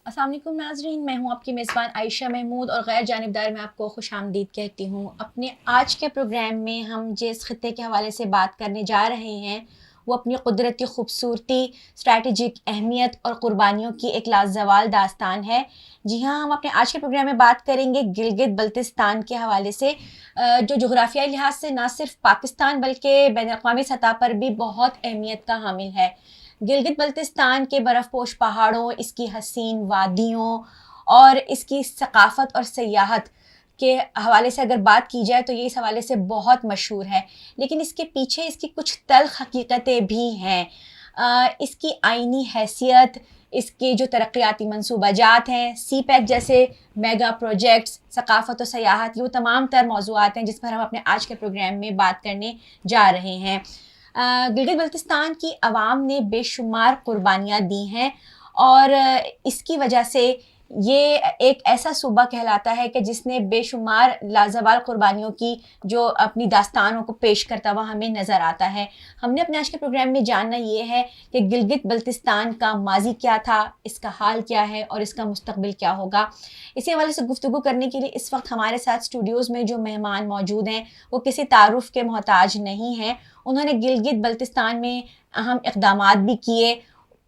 السلام علیکم ناظرین، میں ہوں آپ کی میزبان عائشہ محمود اور غیر جانبدار میں آپ کو خوش آمدید کہتی ہوں۔ اپنے آج کے پروگرام میں ہم جس خطے کے حوالے سے بات کرنے جا رہے ہیں وہ اپنی قدرتی خوبصورتی، اسٹریٹجک اہمیت اور قربانیوں کی ایک لازوال داستان ہے۔ جی ہاں، ہم اپنے آج کے پروگرام میں بات کریں گے گلگت بلتستان کے حوالے سے، جو جغرافیائی لحاظ سے نہ صرف پاکستان بلکہ بین الاقوامی سطح پر بھی بہت اہمیت کا حامل ہے۔ گلگت بلتستان کے برف پوش پہاڑوں، اس کی حسین وادیوں اور اس کی ثقافت اور سیاحت کے حوالے سے اگر بات کی جائے تو یہ اس حوالے سے بہت مشہور ہے، لیکن اس کے پیچھے اس کی کچھ تلخ حقیقتیں بھی ہیں۔ اس کی آئینی حیثیت، اس کے جو ترقیاتی منصوبہ جات ہیں، سی پیک جیسے میگا پروجیکٹس، ثقافت و سیاحت، یہ وہ تمام تر موضوعات ہیں جس پر ہم اپنے آج کے پروگرام میں بات کرنے جا رہے ہیں۔ گلگت بلتستان کی عوام نے بے شمار قربانیاں دی ہیں اور اس کی وجہ سے یہ ایک ایسا صوبہ کہلاتا ہے کہ جس نے بے شمار لازوال قربانیوں کی جو اپنی داستانوں کو پیش کرتا ہوا ہمیں نظر آتا ہے۔ ہم نے اپنے آج کے پروگرام میں جاننا یہ ہے کہ گلگت بلتستان کا ماضی کیا تھا، اس کا حال کیا ہے اور اس کا مستقبل کیا ہوگا۔ اسی حوالے سے گفتگو کرنے کے لیے اس وقت ہمارے ساتھ اسٹوڈیوز میں جو مہمان موجود ہیں وہ کسی تعارف کے محتاج نہیں ہیں۔ انہوں نے گلگت بلتستان میں اہم اقدامات بھی کیے،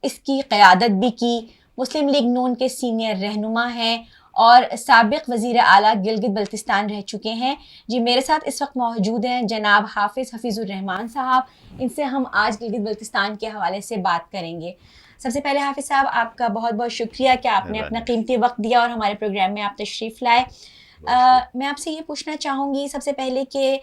اس کی قیادت بھی کی، مسلم لیگ نون کے سینئر رہنما ہیں اور سابق وزیر اعلیٰ گلگت بلتستان رہ چکے ہیں۔ جی میرے ساتھ اس وقت موجود ہیں جناب حافظ حفیظ الرحمان صاحب، ان سے ہم آج گلگت بلتستان کے حوالے سے بات کریں گے۔ سب سے پہلے حافظ صاحب، آپ کا بہت بہت شکریہ کہ آپ نے اپنا قیمتی وقت دیا اور ہمارے پروگرام میں آپ تشریف لائے۔ میں آپ سے یہ پوچھنا چاہوں گی سب سے پہلے کہ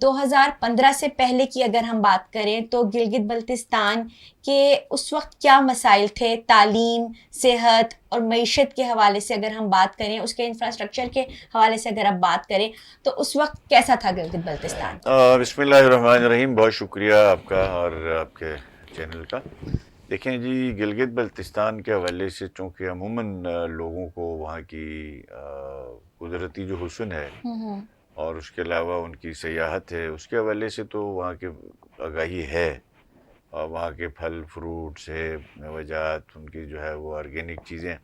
2015 سے پہلے کی اگر ہم بات کریں تو گلگت بلتستان کے اس وقت کیا مسائل تھے، تعلیم، صحت اور معیشت کے حوالے سے اگر ہم بات کریں، اس کے انفراسٹرکچر کے حوالے سے اگر آپ بات کریں تو اس وقت کیسا تھا گلگت بلتستان؟ بسم اللہ الرحمن الرحیم، بہت شکریہ آپ کا اور آپ کے چینل کا۔ دیکھیں جی، گلگت بلتستان کے حوالے سے چونکہ عموماً لوگوں کو وہاں کی قدرتی جو حسن ہے اور اس کے علاوہ ان کی سیاحت ہے، اس کے حوالے سے تو وہاں کے آگاہی ہے، اور وہاں کے پھل فروٹس ہے، میوجات، ان کی جو ہے وہ آرگینک چیزیں،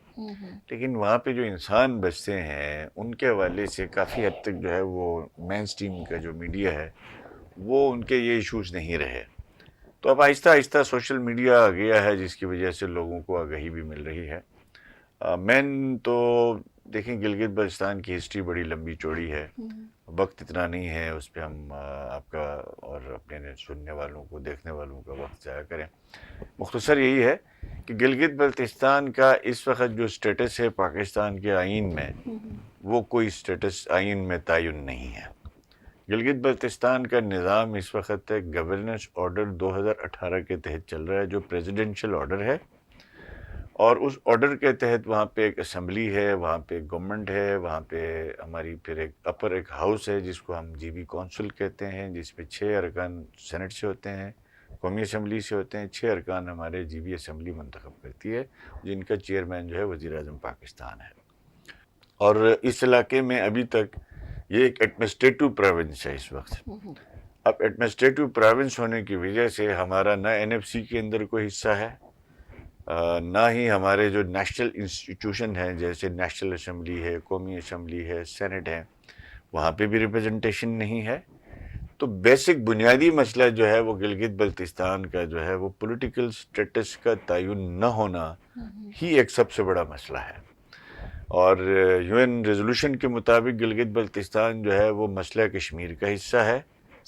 لیکن وہاں پہ جو انسان بستے ہیں ان کے حوالے سے کافی حد تک جو ہے وہ مین اسٹریم کا جو میڈیا ہے وہ ان کے یہ ایشوز نہیں رہے۔ تو اب آہستہ آہستہ سوشل میڈیا آ گیا ہے جس کی وجہ سے لوگوں کو آگاہی بھی مل رہی ہے۔ مین تو دیکھیں، گلگت بلتستان کی ہسٹری بڑی لمبی چوڑی ہے، وقت اتنا نہیں ہے اس پہ ہم آپ کا اور اپنے سننے والوں کو، دیکھنے والوں کا وقت ضائع کریں۔ مختصر یہی ہے کہ گلگت بلتستان کا اس وقت جو سٹیٹس ہے پاکستان کے آئین میں، وہ کوئی سٹیٹس آئین میں تعین نہیں ہے۔ گلگت بلتستان کا نظام اس وقت گورننس آرڈر 2018 کے تحت چل رہا ہے، جو پریزیڈنشل آرڈر ہے، اور اس آرڈر کے تحت وہاں پہ ایک اسمبلی ہے، وہاں پہ گورنمنٹ ہے، وہاں پہ ہماری پھر ایک ہاؤس ہے جس کو ہم جی بی کونسل کہتے ہیں، جس میں 6 ارکان سینٹ سے ہوتے ہیں، قومی اسمبلی سے ہوتے ہیں، 6 ارکان ہمارے جی بی اسمبلی منتخب کرتی ہے، جن کا چیئرمین جو ہے وزیر اعظم پاکستان ہے۔ اور اس علاقے میں ابھی تک یہ ایک ایڈمنسٹریٹو پروونس ہے اس وقت۔ اب ایڈمنسٹریٹو پروونس ہونے کی وجہ سے ہمارا نہ این ایف سی کے اندر کوئی حصہ ہے، نہ ہی ہمارے جو نیشنل انسٹیٹیوشن ہیں جیسے نیشنل اسمبلی ہے، قومی اسمبلی ہے، سینٹ ہے، وہاں پہ بھی ریپرزنٹیشن نہیں ہے۔ تو بیسک بنیادی مسئلہ جو ہے وہ گلگت بلتستان کا جو ہے وہ پولیٹیکل سٹیٹس کا تعین نہ ہونا ہی ایک سب سے بڑا مسئلہ ہے۔ اور یو این ریزولوشن کے مطابق گلگت بلتستان جو ہے وہ مسئلہ کشمیر کا حصہ ہے۔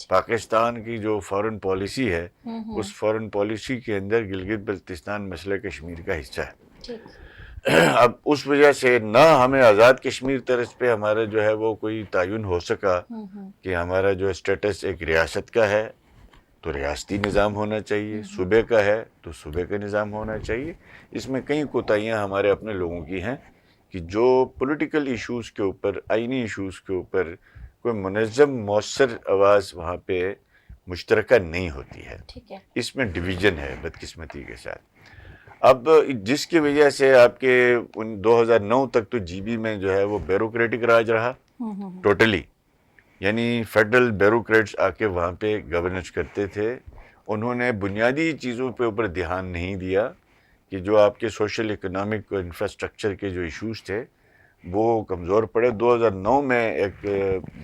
پاکستان کی جو فارن پالیسی ہے اس فارن پالیسی کے اندر گلگت بلتستان مسئلہ کشمیر کا حصہ ہے۔ اب اس وجہ سے نہ ہمیں آزاد کشمیر طرز پہ ہمارا جو ہے وہ کوئی تعین ہو سکا کہ ہمارا جو اسٹیٹس ایک ریاست کا ہے تو ریاستی نظام ہونا چاہیے، صوبے کا ہے تو صوبے کا نظام ہونا چاہیے۔ اس میں کئی کوتاہیاں ہمارے اپنے لوگوں کی ہیں کہ جو پولیٹیکل ایشوز کے اوپر، آئینی ایشوز کے اوپر کوئی منظم مؤثر آواز وہاں پہ مشترکہ نہیں ہوتی ہے، اس میں ڈویژن ہے بدقسمتی کے ساتھ۔ اب جس کی وجہ سے آپ کے 2009 تک تو جی بی میں جو ہے وہ بیوروکریٹک راج رہا ٹوٹلی، یعنی فیڈرل بیوروکریٹس آ کے وہاں پہ گورننس کرتے تھے۔ انہوں نے بنیادی چیزوں پہ اوپر دھیان نہیں دیا کہ جو آپ کے سوشل اکنامک انفراسٹرکچر کے جو ایشوز تھے وہ کمزور پڑے. 2009 میں ایک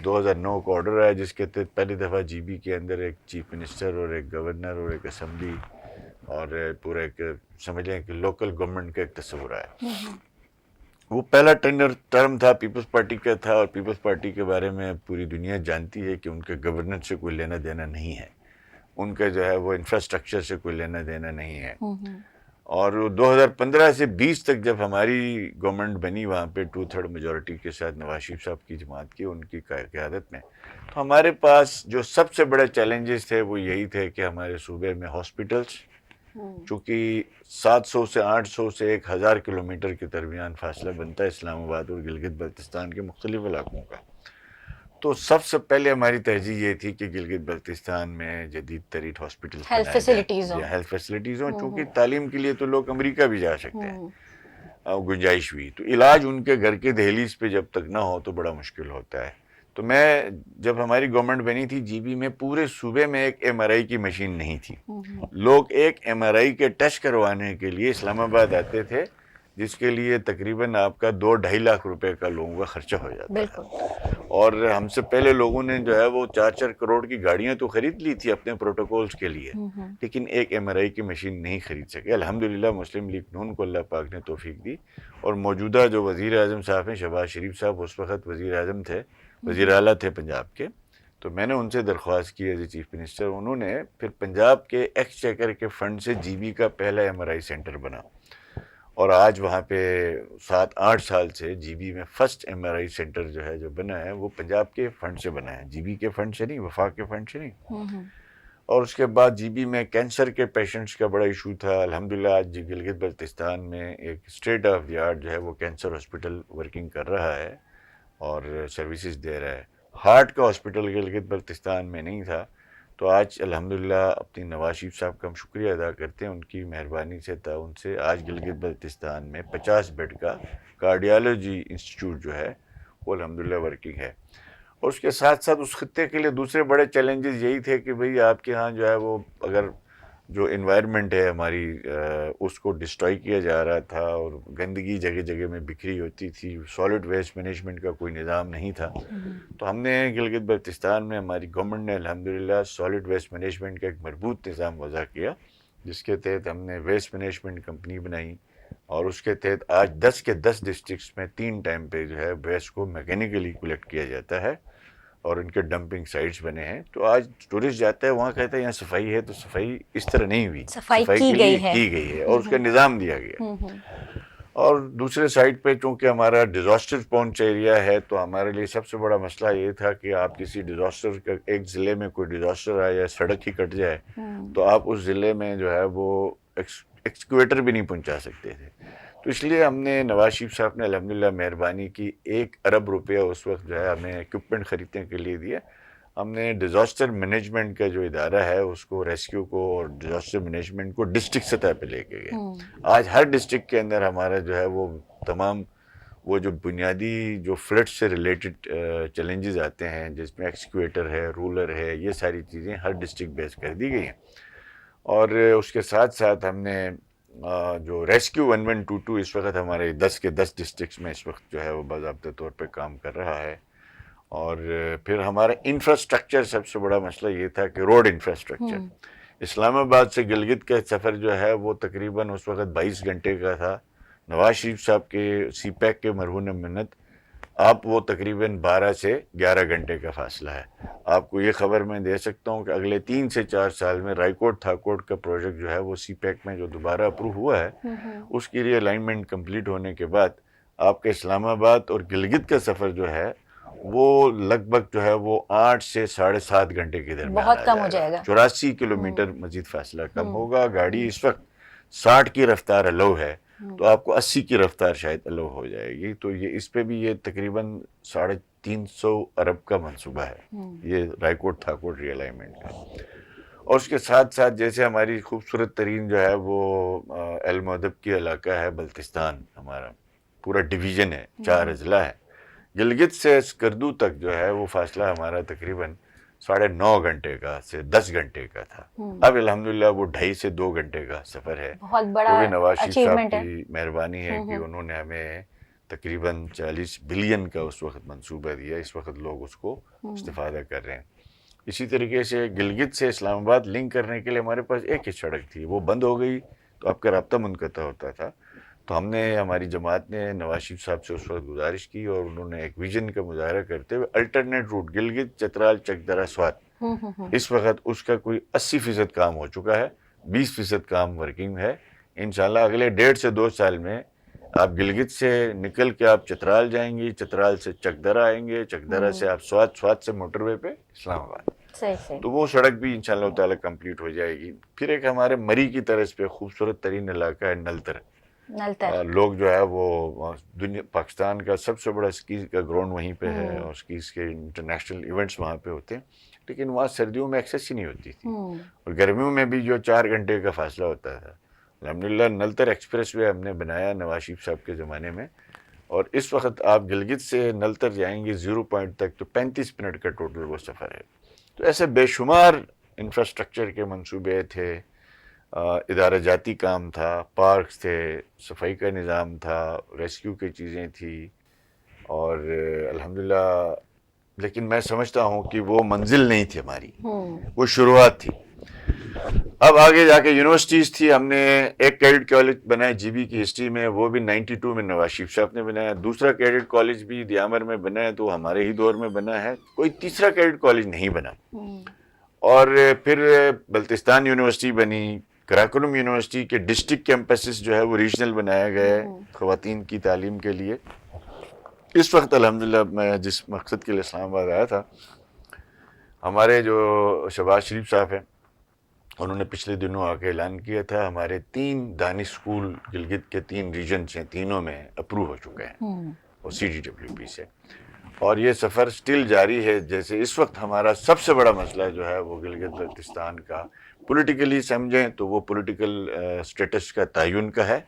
2009 کا آرڈر آیا جس کے تحت پہلی دفعہ جی بی کے اندر ایک چیف منسٹر اور ایک گورنر اور ایک اسمبلی اور پورا ایک سمجھ لیں کہ لوکل گورنمنٹ کا ایک تصور آیا. وہ پہلا ٹرم تھا پیپلز پارٹی کا تھا, اور پیپلز پارٹی کے بارے میں پوری دنیا جانتی ہے کہ ان کے گورننس سے کوئی لینا دینا نہیں ہے, ان کا جو ہے وہ انفراسٹرکچر سے کوئی لینا دینا نہیں ہے. اور 2015 سے 20 تک جب ہماری گورنمنٹ بنی وہاں پہ 2/3 میجورٹی کے ساتھ نواز شریف صاحب کی جماعت کی ان کی قیادت میں, تو ہمارے پاس جو سب سے بڑے چیلنجز تھے وہ یہی تھے کہ ہمارے صوبے میں ہاسپٹلس, چونکہ 700 سے 800 سے 1000 کلومیٹر کے درمیان فاصلہ بنتا ہے اسلام آباد اور گلگت بلتستان کے مختلف علاقوں کا, تو سب سے پہلے ہماری ترجیح یہ تھی کہ گلگت بلتستان میں جدید ترین ہاسپٹل ہیلتھ فیسلٹیز ہوں, چونکہ تعلیم کے لیے تو لوگ امریکہ بھی جا سکتے ہیں, گنجائش ہوئی تو علاج ان کے گھر کے دہلیز پہ جب تک نہ ہو تو بڑا مشکل ہوتا ہے. تو میں جب ہماری گورنمنٹ بنی تھی جی بی میں پورے صوبے میں ایک ایم آر آئی کی مشین نہیں تھی. لوگ ایک ایم آر آئی کے ٹیسٹ کروانے کے لیے اسلام آباد آتے تھے, جس کے لیے تقریباً آپ کا 2-2.5 لاکھ روپے کا لوگوں کا خرچہ ہو جاتا ہے. اور ہم سے پہلے لوگوں نے جو ہے وہ 4-4 کروڑ کی گاڑیاں تو خرید لی تھی اپنے پروٹوکولز کے لیے, لیکن ایک ایم آر آئی کی مشین نہیں خرید سکے. الحمدللہ مسلم لیگ نون کو اللہ پاک نے توفیق دی, اور موجودہ جو وزیر اعظم صاحب ہیں شہباز شریف صاحب اس وقت وزیر اعظم تھے, وزیر اعلیٰ تھے پنجاب کے, تو میں نے ان سے درخواست کی ایز اے چیف منسٹر, انہوں نے پھر پنجاب کے ایکسچیکر کے فنڈ سے جی بی کا پہلا ایم آر آئی سینٹر بنا, اور آج وہاں پہ 7-8 سال سے جی بی میں فرسٹ ایم آر آئی سینٹر جو ہے جو بنا ہے وہ پنجاب کے فنڈ سے بنا ہے, جی بی کے فنڈ سے نہیں, وفاق کے فنڈ سے نہیں. اور اس کے بعد جی بی میں کینسر کے پیشنٹس کا بڑا ایشو تھا. الحمدللہ آج گلگت بلتستان میں ایک اسٹیٹ آف دی آرٹ جو ہے وہ کینسر ہاسپٹل ورکنگ کر رہا ہے اور سروسز دے رہا ہے. ہارٹ کا ہاسپٹل گلگت بلتستان میں نہیں تھا, تو آج الحمدللہ اپنی نواز شریف صاحب کا ہم شکریہ ادا کرتے ہیں, ان کی مہربانی سے تعاون سے آج گلگت بلتستان میں 50 بیڈ کا کارڈیالوجی انسٹیٹیوٹ جو ہے وہ الحمدللہ ورکنگ ہے. اور اس کے ساتھ ساتھ اس خطے کے لیے دوسرے بڑے چیلنجز یہی تھے کہ بھئی آپ کے ہاں جو ہے وہ اگر جو انوائرمنٹ ہے ہماری اس کو ڈسٹرائی کیا جا رہا تھا, اور گندگی جگہ جگہ میں بکھری ہوتی تھی, سالڈ ویسٹ مینجمنٹ کا کوئی نظام نہیں تھا. تو ہم نے گلگت بلتستان میں ہماری گورنمنٹ نے الحمدللہ سالڈ ویسٹ مینجمنٹ کا ایک مربوط نظام وضع کیا, جس کے تحت ہم نے ویسٹ مینجمنٹ کمپنی بنائی, اور اس کے تحت آج 10 کے 10 ڈسٹرکٹس میں 3 ٹائم پہ جو ہے ویسٹ کو میکینیکلی کلیکٹ کیا جاتا ہے, اور ان کے ڈمپنگ سائٹس بنے ہیں. تو آج ٹورسٹ جاتا ہے وہاں کہتا ہے یہاں صفائی ہے, تو صفائی اس طرح نہیں ہوئی, صفائی کے لیے کی گئی ہے اور اس کا نظام دیا گیا. اور دوسرے سائڈ پہ چونکہ ہمارا ڈیزاسٹر پونچ ایریا ہے, تو ہمارے لیے سب سے بڑا مسئلہ یہ تھا کہ آپ کسی ڈیزاسٹر کا ایک ضلع میں کوئی ڈیزاسٹر آئے یا سڑک ہی کٹ جائے تو آپ اس ضلع میں جو ہے وہ ایکسکیویٹر بھی نہیں پہنچا سکتے تھے. تو اس لیے ہم نے نواز شریف صاحب نے الحمدللہ مہربانی کی 1 ارب روپیہ اس وقت جو ہے ہمیں ایکوپمنٹ خریدنے کے لیے دیا. ہم نے ڈیزاسٹر مینجمنٹ کا جو ادارہ ہے اس کو ریسکیو کو اور ڈیزاسٹر مینجمنٹ کو ڈسٹرکٹ سطح پہ لے کے گئے. آج ہر ڈسٹرکٹ کے اندر ہمارا جو ہے وہ تمام وہ جو بنیادی جو فلڈ سے ریلیٹڈ چیلنجز آتے ہیں, جس میں ایکسکیویٹر ہے, رولر ہے, یہ ساری چیزیں ہر ڈسٹرکٹ بیس کر دی گئی ہیں. اور اس کے ساتھ ساتھ ہم نے جو ریسکیو 1122 اس وقت ہمارے 10 کے 10 ڈسٹرکٹس میں اس وقت جو ہے وہ باضابطہ طور پہ کام کر رہا ہے. اور پھر ہمارا انفراسٹرکچر سب سے بڑا مسئلہ یہ تھا کہ روڈ انفراسٹرکچر. اسلام آباد سے گلگت کا سفر جو ہے وہ تقریباً اس وقت 22 گھنٹے کا تھا. نواز شریف صاحب کے سی پیک کے مرہون منت آپ وہ تقریباً 12 سے 11 گھنٹے کا فاصلہ ہے. آپ کو یہ خبر میں دے سکتا ہوں کہ اگلے 3 سے 4 سال میں رائیکوٹ تھاکوٹ کا پروجیکٹ جو ہے وہ سی پیک میں جو دوبارہ اپروو ہوا ہے اس کی ری الائنمنٹ کمپلیٹ ہونے کے بعد آپ کا اسلام آباد اور گلگت کا سفر جو ہے وہ لگ بھگ جو ہے وہ 8 سے 7.5 گھنٹے کے درمیان بہت کم ہو جائے گا. 84 کلومیٹر مزید فاصلہ کم ہوگا. گاڑی اس وقت 60 کی رفتار الاؤ ہے, تو آپ کو 80 کی رفتار شاید الاؤ ہو جائے گی. تو یہ اس پہ بھی یہ تقریباً 350 ارب کا منصوبہ ہے یہ رائیکوٹ تھاکوٹ ری الائنمنٹ کا. اور اس کے ساتھ ساتھ جیسے ہماری خوبصورت ترین جو ہے وہ المودب کی علاقہ ہے بلتستان, ہمارا پورا ڈویژن ہے, 4 اضلاع ہے. گلگت سے اسکردو تک جو ہے وہ فاصلہ ہمارا تقریباً 9.5 گھنٹے کا سے 10 گھنٹے کا تھا. اب الحمدللہ وہ 2.5 سے 2 گھنٹے کا سفر ہے. بہت بڑا وہ بھی نواز شریف صاحب اچیومنٹ ہے. کی مہربانی ہے کہ انہوں نے ہمیں تقریباً 40 بلین کا اس وقت منصوبہ دیا. اس وقت لوگ اس کو استفادہ کر رہے ہیں. اسی طریقے سے گلگت سے اسلام آباد لنک کرنے کے لیے ہمارے پاس ایک ہی سڑک تھی, وہ بند ہو گئی تو آپ کا رابطہ منقطع ہوتا تھا. تو ہم نے, ہماری جماعت نے نواز شریف صاحب سے اس وقت گزارش کی اور انہوں نے ایک ویژن کا مظاہرہ کرتے ہوئے الٹرنیٹ روٹ گلگت چترال چکدرا سوات, اس وقت اس کا کوئی 80% کام ہو چکا ہے, 20% کام ورکنگ ہے. انشاءاللہ اگلے 1.5 سے 2 سال میں آپ گلگت سے نکل کے آپ چترال جائیں گی, چترال سے چکدرا آئیں گے, چکدرا سے آپ سوات, سوات سے موٹر وے پہ اسلام آباد. صحیح. تو وہ سڑک بھی انشاءاللہ تعالی کمپلیٹ ہو جائے گی. پھر ایک ہمارے مری کی طرز پہ خوبصورت ترین علاقہ ہے نلتر. لوگ جو ہے وہ دنیا, پاکستان کا سب سے بڑا اسکیز کا گراؤنڈ وہیں پہ ہے اور اسکیز کے انٹرنیشنل ایونٹس وہاں پہ ہوتے ہیں, لیکن وہاں سردیوں میں ایکسیس ہی نہیں ہوتی تھی اور گرمیوں میں بھی جو 4 گھنٹے کا فاصلہ ہوتا تھا. الحمدللہ نلتر ایکسپریس وے ہم نے بنایا نواز شریف صاحب کے زمانے میں, اور اس وقت آپ گلگت سے نلتر جائیں گے 0 پوائنٹ تک تو 35 منٹ کا ٹوٹل وہ سفر ہے. تو ایسے بے شمار انفراسٹرکچر کے منصوبے تھے, ادارہ جاتی کام تھا, پارکس تھے, صفائی کا نظام تھا, ریسکیو کی چیزیں تھی, اور الحمدللہ. لیکن میں سمجھتا ہوں کہ وہ منزل نہیں تھی ہماری, وہ شروعات تھی. اب آگے جا کے یونیورسٹیز تھی. ہم نے ایک کیڈٹ کالج بنایا جی بی کی ہسٹری میں, وہ بھی 92 میں نواز شریف صاحب نے بنایا. دوسرا کیڈٹ کالج بھی دیامر میں بنا ہے تو ہمارے ہی دور میں بنا ہے. کوئی تیسرا کیڈٹ کالج نہیں بنا. اور پھر بلتستان یونیورسٹی بنی, کراکلم یونیورسٹی کے ڈسٹرکٹ کیمپسز جو ہے وہ ریجنل بنائے گئے خواتین کی تعلیم کے لیے. اس وقت الحمدللہ میں جس مقصد کے لیے اسلام آباد آیا تھا, ہمارے جو شہباز شریف صاحب ہیں انہوں نے پچھلے دنوں آ کے اعلان کیا تھا ہمارے 3 دانش اسکول گلگت کے 3 ریجنز ہیں, تینوں میں اپروو ہو چکے ہیں اور CDWP سے, اور یہ سفر سٹل جاری ہے. جیسے اس وقت ہمارا سب سے بڑا مسئلہ جو ہے وہ گلگت بلتستان کا پولیٹیکلی سمجھیں تو وہ پولیٹیکل سٹیٹس کا تعین کا ہے.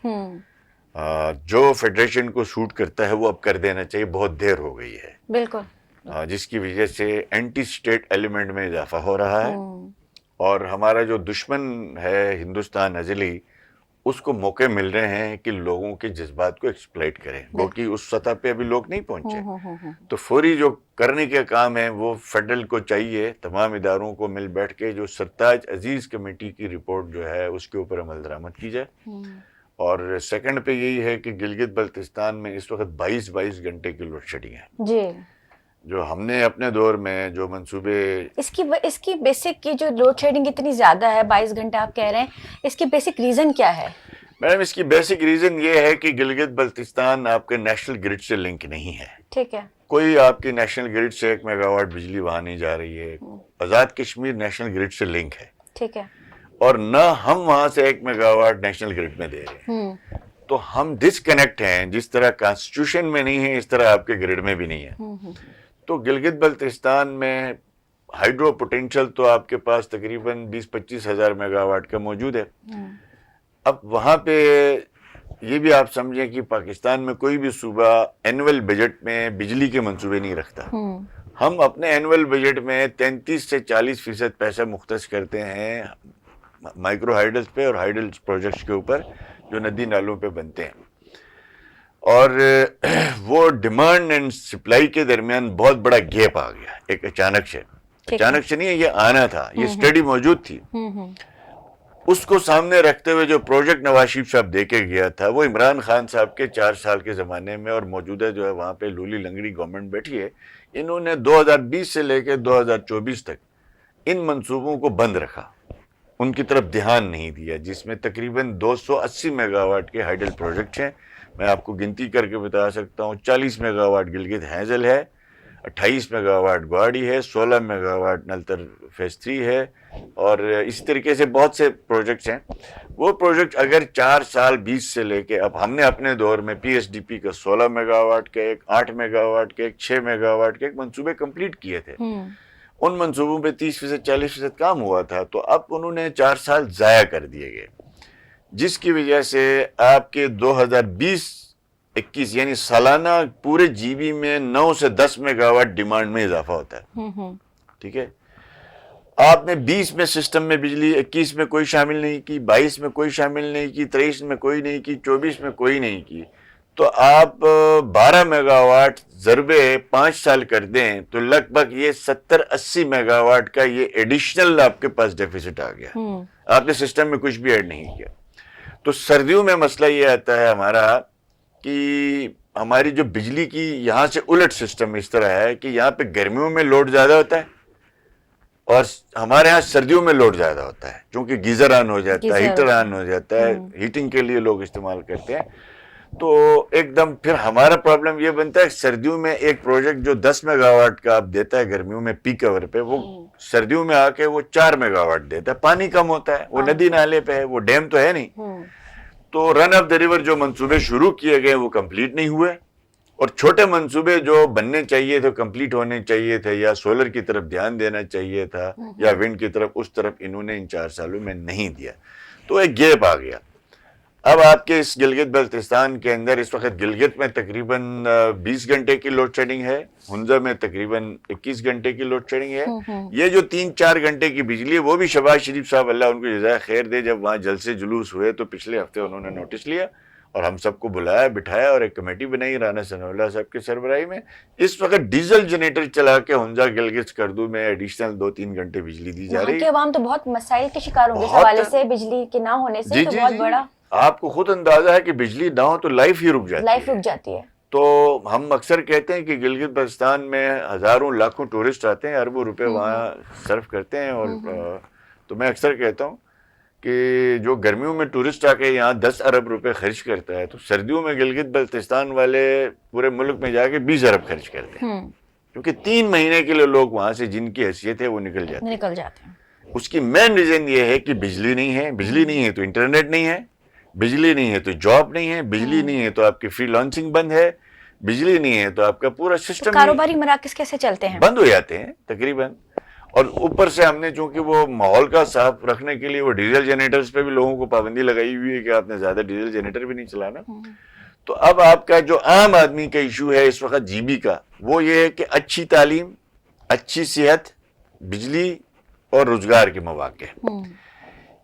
جو فیڈریشن کو سوٹ کرتا ہے وہ اب کر دینا چاہیے, بہت دیر ہو گئی ہے. بالکل. جس کی وجہ سے اینٹی اسٹیٹ ایلیمنٹ میں اضافہ ہو رہا ہے, اور ہمارا جو دشمن ہے ہندوستان ازلی, اس کو موقع مل رہے ہیں کہ لوگوں کے جذبات کو ایکسپلائٹ کریں, کیونکہ اس سطح پہ ابھی لوگ نہیں پہنچے. تو فوری جو کرنے کے کام ہے وہ فیڈرل کو چاہیے, تمام اداروں کو مل بیٹھ کے جو سرتاج عزیز کمیٹی کی رپورٹ جو ہے اس کے اوپر عمل درآمد کی جائے. اور سیکنڈ پہ یہی ہے کہ گلگت بلتستان میں اس وقت 22 گھنٹے کی لوڈ شیڈنگ ہے جی, جو ہم نے اپنے دور میں جو منصوبے. اس کی بیسک کی جو لوڈ شیڈنگ اتنی زیادہ ہے 22 گھنٹے آپ کہہ رہے ہیں, اس کی بیسک ریزن کیا ہے؟ میڈم اس کی بیسک ریزن یہ ہے کہ گلگت بلتستان آپ کے نیشنل گرڈ سے لنک نہیں ہے. ٹھیک ہے. کوئی آپ کی نیشنل گرڈ سے 1 میگا واٹ بجلی وہاں نہیں جا رہی ہے. آزاد کشمیر نیشنل گرڈ سے لنک ہے. ٹھیک ہے. اور نہ ہم وہاں سے 1 میگا واٹ نیشنل گرڈ میں دے رہے ہیں. تو ہم ڈسکنیکٹ ہیں, جس طرح کانسٹیٹیوشن میں نہیں ہے اس طرح آپ کے گرڈ میں بھی نہیں ہے. تو گلگت بلتستان میں ہائیڈرو پوٹینشل تو آپ کے پاس تقریباً 20-25 ہزار میگا واٹ کا موجود ہے. اب وہاں پہ یہ بھی آپ سمجھیں کہ پاکستان میں کوئی بھی صوبہ اینول بجٹ میں بجلی کے منصوبے نہیں رکھتا. ہم اپنے اینول بجٹ میں 33 سے 40% پیسہ مختص کرتے ہیں مائکرو ہائیڈلز پہ اور ہائیڈلز پروجیکٹس کے اوپر جو ندی نالوں پہ بنتے ہیں. اور وہ ڈیمانڈ اینڈ سپلائی کے درمیان بہت بڑا گیپ آ گیا ایک اچانک سے نہیں ہے, یہ آنا تھا, یہ اسٹڈی موجود تھی. اس کو سامنے رکھتے ہوئے جو پروجیکٹ نواز شریف صاحب دے کے گیا تھا وہ عمران خان صاحب کے 4 سال کے زمانے میں, اور موجودہ جو ہے وہاں پہ لولی لنگڑی گورنمنٹ بیٹھی ہے, انہوں نے 2020 سے لے کے 2024 تک ان منصوبوں کو بند رکھا, ان کی طرف دھیان نہیں دیا, جس میں تقریباً 280 میگا واٹ کے ہائیڈل پروجیکٹ ہیں. میں آپ کو گنتی کر کے بتا سکتا ہوں. 40 میگا واٹ گلگت ہینزل ہے, 28 میگا واٹ گواڑی ہے, 16 میگا واٹ نلتر فیز 3 ہے, اور اسی طریقے سے بہت سے پروجیکٹس ہیں. وہ پروجیکٹ اگر 4 سال 20 سے لے کے اب ہم نے اپنے دور میں PSDP کا 16 میگا واٹ کے ایک, 8 میگا واٹ کے ایک, 6 میگا واٹ کے ایک منصوبے کمپلیٹ کیے تھے. ان منصوبوں پہ 30% 40% کام ہوا تھا. تو اب انہوں نے 4 سال ضائع کر دیے گئے, جس کی وجہ سے آپ کے 2020-21 یعنی سالانہ پورے GB میں 9 سے 10 میگا واٹ ڈیمانڈ میں اضافہ ہوتا ہے. ٹھیک ہے. آپ نے 20 میں سسٹم میں بجلی 21 میں کوئی شامل نہیں کی، 22 میں کوئی شامل نہیں کی، 23 میں کوئی نہیں کی، 24 میں کوئی نہیں کی، تو آپ 12 میگا واٹ ضرب 5 سال کر دیں تو لگ بھگ یہ 70-80 میگا واٹ کا یہ ایڈیشنل آپ کے پاس ڈیفیسٹ آ گیا. آپ نے سسٹم میں کچھ بھی ایڈ نہیں کیا. تو سردیوں میں مسئلہ یہ آتا ہے ہمارا کہ ہماری جو بجلی کی یہاں سے الٹ سسٹم اس طرح ہے کہ یہاں پہ گرمیوں میں لوڈ زیادہ ہوتا ہے اور ہمارے ہاں سردیوں میں لوڈ زیادہ ہوتا ہے، کیونکہ گیزر آن ہو جاتا ہے، ہیٹر آن ہو جاتا ہے، ہیٹنگ کے لیے لوگ استعمال کرتے ہیں. تو ایک دم پھر ہمارا پرابلم یہ بنتا ہے سردیوں میں ایک پروجیکٹ جو 10 میگا واٹ کا آپ دیتا ہے گرمیوں میں پیک آور پہ، وہ سردیوں میں آ کے وہ 4 میگا واٹ دیتا ہے. پانی کم ہوتا ہے، وہ ندی نالے پہ ہے، وہ ڈیم تو ہے نہیں. تو رن آف دا ریور جو منصوبے شروع کیے گئے وہ کمپلیٹ نہیں ہوئے، اور چھوٹے منصوبے جو بننے چاہیے تھے کمپلیٹ ہونے چاہیے تھے، یا سولر کی طرف دھیان دینا چاہیے تھا یا ونڈ کی طرف، اس طرف انہوں نے ان 4 سالوں میں نہیں دیا. تو ایک گیپ آ گیا. اب آپ کے اس گلگت بلتستان کے اندر اس وقت گلگت میں تقریباً 20 گھنٹے کی لوڈ شیڈنگ ہے، ہنزا میں تقریباً 21 گھنٹے کی لوڈ شیڈنگ ہے. یہ جو 3-4 گھنٹے کی بجلی ہے وہ بھی شہباز شریف صاحب اللہ ان کو جزائے خیر دے، جب وہاں جلسے جلوس ہوئے تو پچھلے ہفتے انہوں نے نوٹس لیا اور ہم سب کو بلایا بٹھایا اور ایک کمیٹی بنائی رانا ثناء اللہ صاحب کی سربراہی میں. اس وقت ڈیزل جنریٹر چلا کے ہنزا گلگت کردو میں ایڈیشنل 2-3 گھنٹے بجلی دی جا رہی ہے. وہاں کے عوام تو بہت مسائل کے شکار ہوں گے اس حوالے سے، بجلی کے نہ ہونے سے. تو بہت بڑا آپ کو خود اندازہ ہے کہ بجلی نہ ہو تو لائف ہی رک جاتی ہے. تو ہم اکثر کہتے ہیں کہ گلگت بلتستان میں ہزاروں لاکھوں ٹورسٹ آتے ہیں، اربوں روپے وہاں صرف کرتے ہیں، اور تو میں اکثر کہتا ہوں کہ جو گرمیوں میں ٹورسٹ آ کے یہاں 10 ارب روپے خرچ کرتا ہے، تو سردیوں میں گلگت بلتستان والے پورے ملک میں جا کے 20 ارب خرچ کرتے ہیں، کیونکہ 3 مہینے کے لیے لوگ وہاں سے جن کی حیثیت ہے وہ نکل جاتے ہیں. اس کی مین ریزن یہ ہے کہ بجلی نہیں ہے. بجلی نہیں ہے تو انٹرنیٹ نہیں ہے، بجلی نہیں ہے تو جاب نہیں ہے، بجلی نہیں ہے تو آپ کی فری لانسنگ بند ہے، بجلی نہیں ہے تو آپ کا پورا سسٹم کاروباری مراکز کیسے چلتے ہیں، بند ہو جاتے ہیں تقریباً. اور اوپر سے ہم نے چونکہ وہ ماحول کا صاف رکھنے کے لیے وہ ڈیزل جنریٹرز پہ بھی لوگوں کو پابندی لگائی ہوئی ہے کہ آپ نے زیادہ ڈیزل جنریٹر بھی نہیں چلانا. تو اب آپ کا جو عام آدمی کا ایشو ہے اس وقت جی بی کا، وہ یہ ہے کہ اچھی تعلیم، اچھی صحت، بجلی اور روزگار کے مواقع.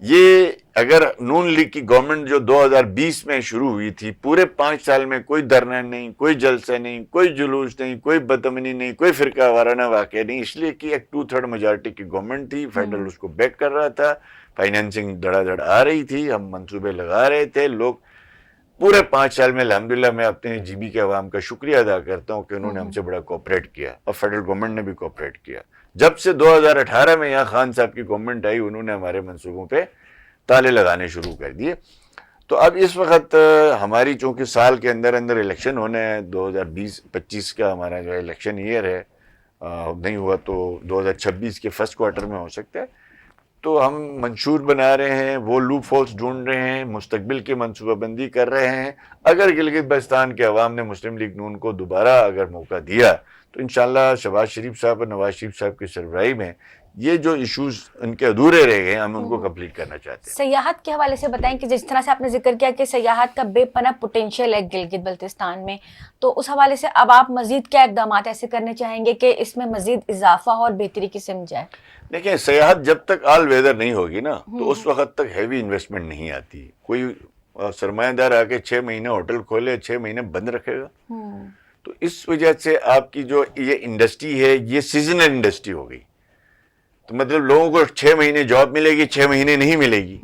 یہ اگر نون لیگ کی گورنمنٹ جو 2020 میں شروع ہوئی تھی، پورے 5 سال میں کوئی دھرنا نہیں، کوئی جلسہ نہیں، کوئی جلوس نہیں، کوئی بدامنی نہیں، کوئی فرقہ وارانہ واقعہ نہیں، اس لیے کہ ایک 2/3 میجارٹی کی گورنمنٹ تھی، فیڈرل اس کو بیک کر رہا تھا، فائنینسنگ دھڑا دھڑ آ رہی تھی، ہم منصوبے لگا رہے تھے. لوگ پورے 5 سال میں الحمدللہ میں اپنے جی بی کے عوام کا شکریہ ادا کرتا ہوں کہ انہوں نے ہم سے بڑا کوآپریٹ کیا، اور فیڈرل گورنمنٹ نے بھی کوآپریٹ کیا. جب سے 2018 میں یہاں خان صاحب کی گورنمنٹ آئی، انہوں نے ہمارے منصوبوں پہ تالے لگانے شروع کر دیے. تو اب اس وقت ہماری چونکہ سال کے اندر اندر الیکشن ہونا ہے، 2020-25 کا ہمارا جو الیکشن ایئر ہے، نہیں ہوا تو 2026 کے فرسٹ کوارٹر میں ہو سکتا ہے. تو ہم منشور بنا رہے ہیں، وہ لوپ ہولز ڈھونڈ رہے ہیں، مستقبل کی منصوبہ بندی کر رہے ہیں. اگر گلگت بلتستان کے عوام نے مسلم لیگ نون کو دوبارہ اگر موقع دیا تو انشاءاللہ شہباز شریف صاحب اور نواز شریف صاحب کی سربراہی میں یہ جو ایشوز ان کے ادھورے رہ گئے ہم ان کو کمپلیٹ کرنا چاہتے ہیں. سیاحت کے حوالے سے بتائیں کہ جس طرح سے آپ نے ذکر کیا کہ سیاحت کا بے پناہ پوٹینشیل ہے گلگت بلتستان میں، تو اس حوالے سے اب آپ مزید کیا اقدامات ایسے کرنے چاہیں گے کہ اس میں مزید اضافہ اور بہتری کی سمت جائے؟ دیکھیں، سیاحت جب تک آل ویدر نہیں ہوگی نا تو اس وقت تک ہیوی انویسٹمنٹ نہیں آتی. کوئی سرمایہ دار آ کے 6 مہینے ہوٹل کھولے، 6 مہینے بند رکھے گا. تو اس وجہ سے آپ کی جو یہ انڈسٹری ہے یہ سیزنل انڈسٹری ہو گئی. تو مطلب لوگوں کو 6 مہینے جاب ملے گی، 6 مہینے نہیں ملے گی.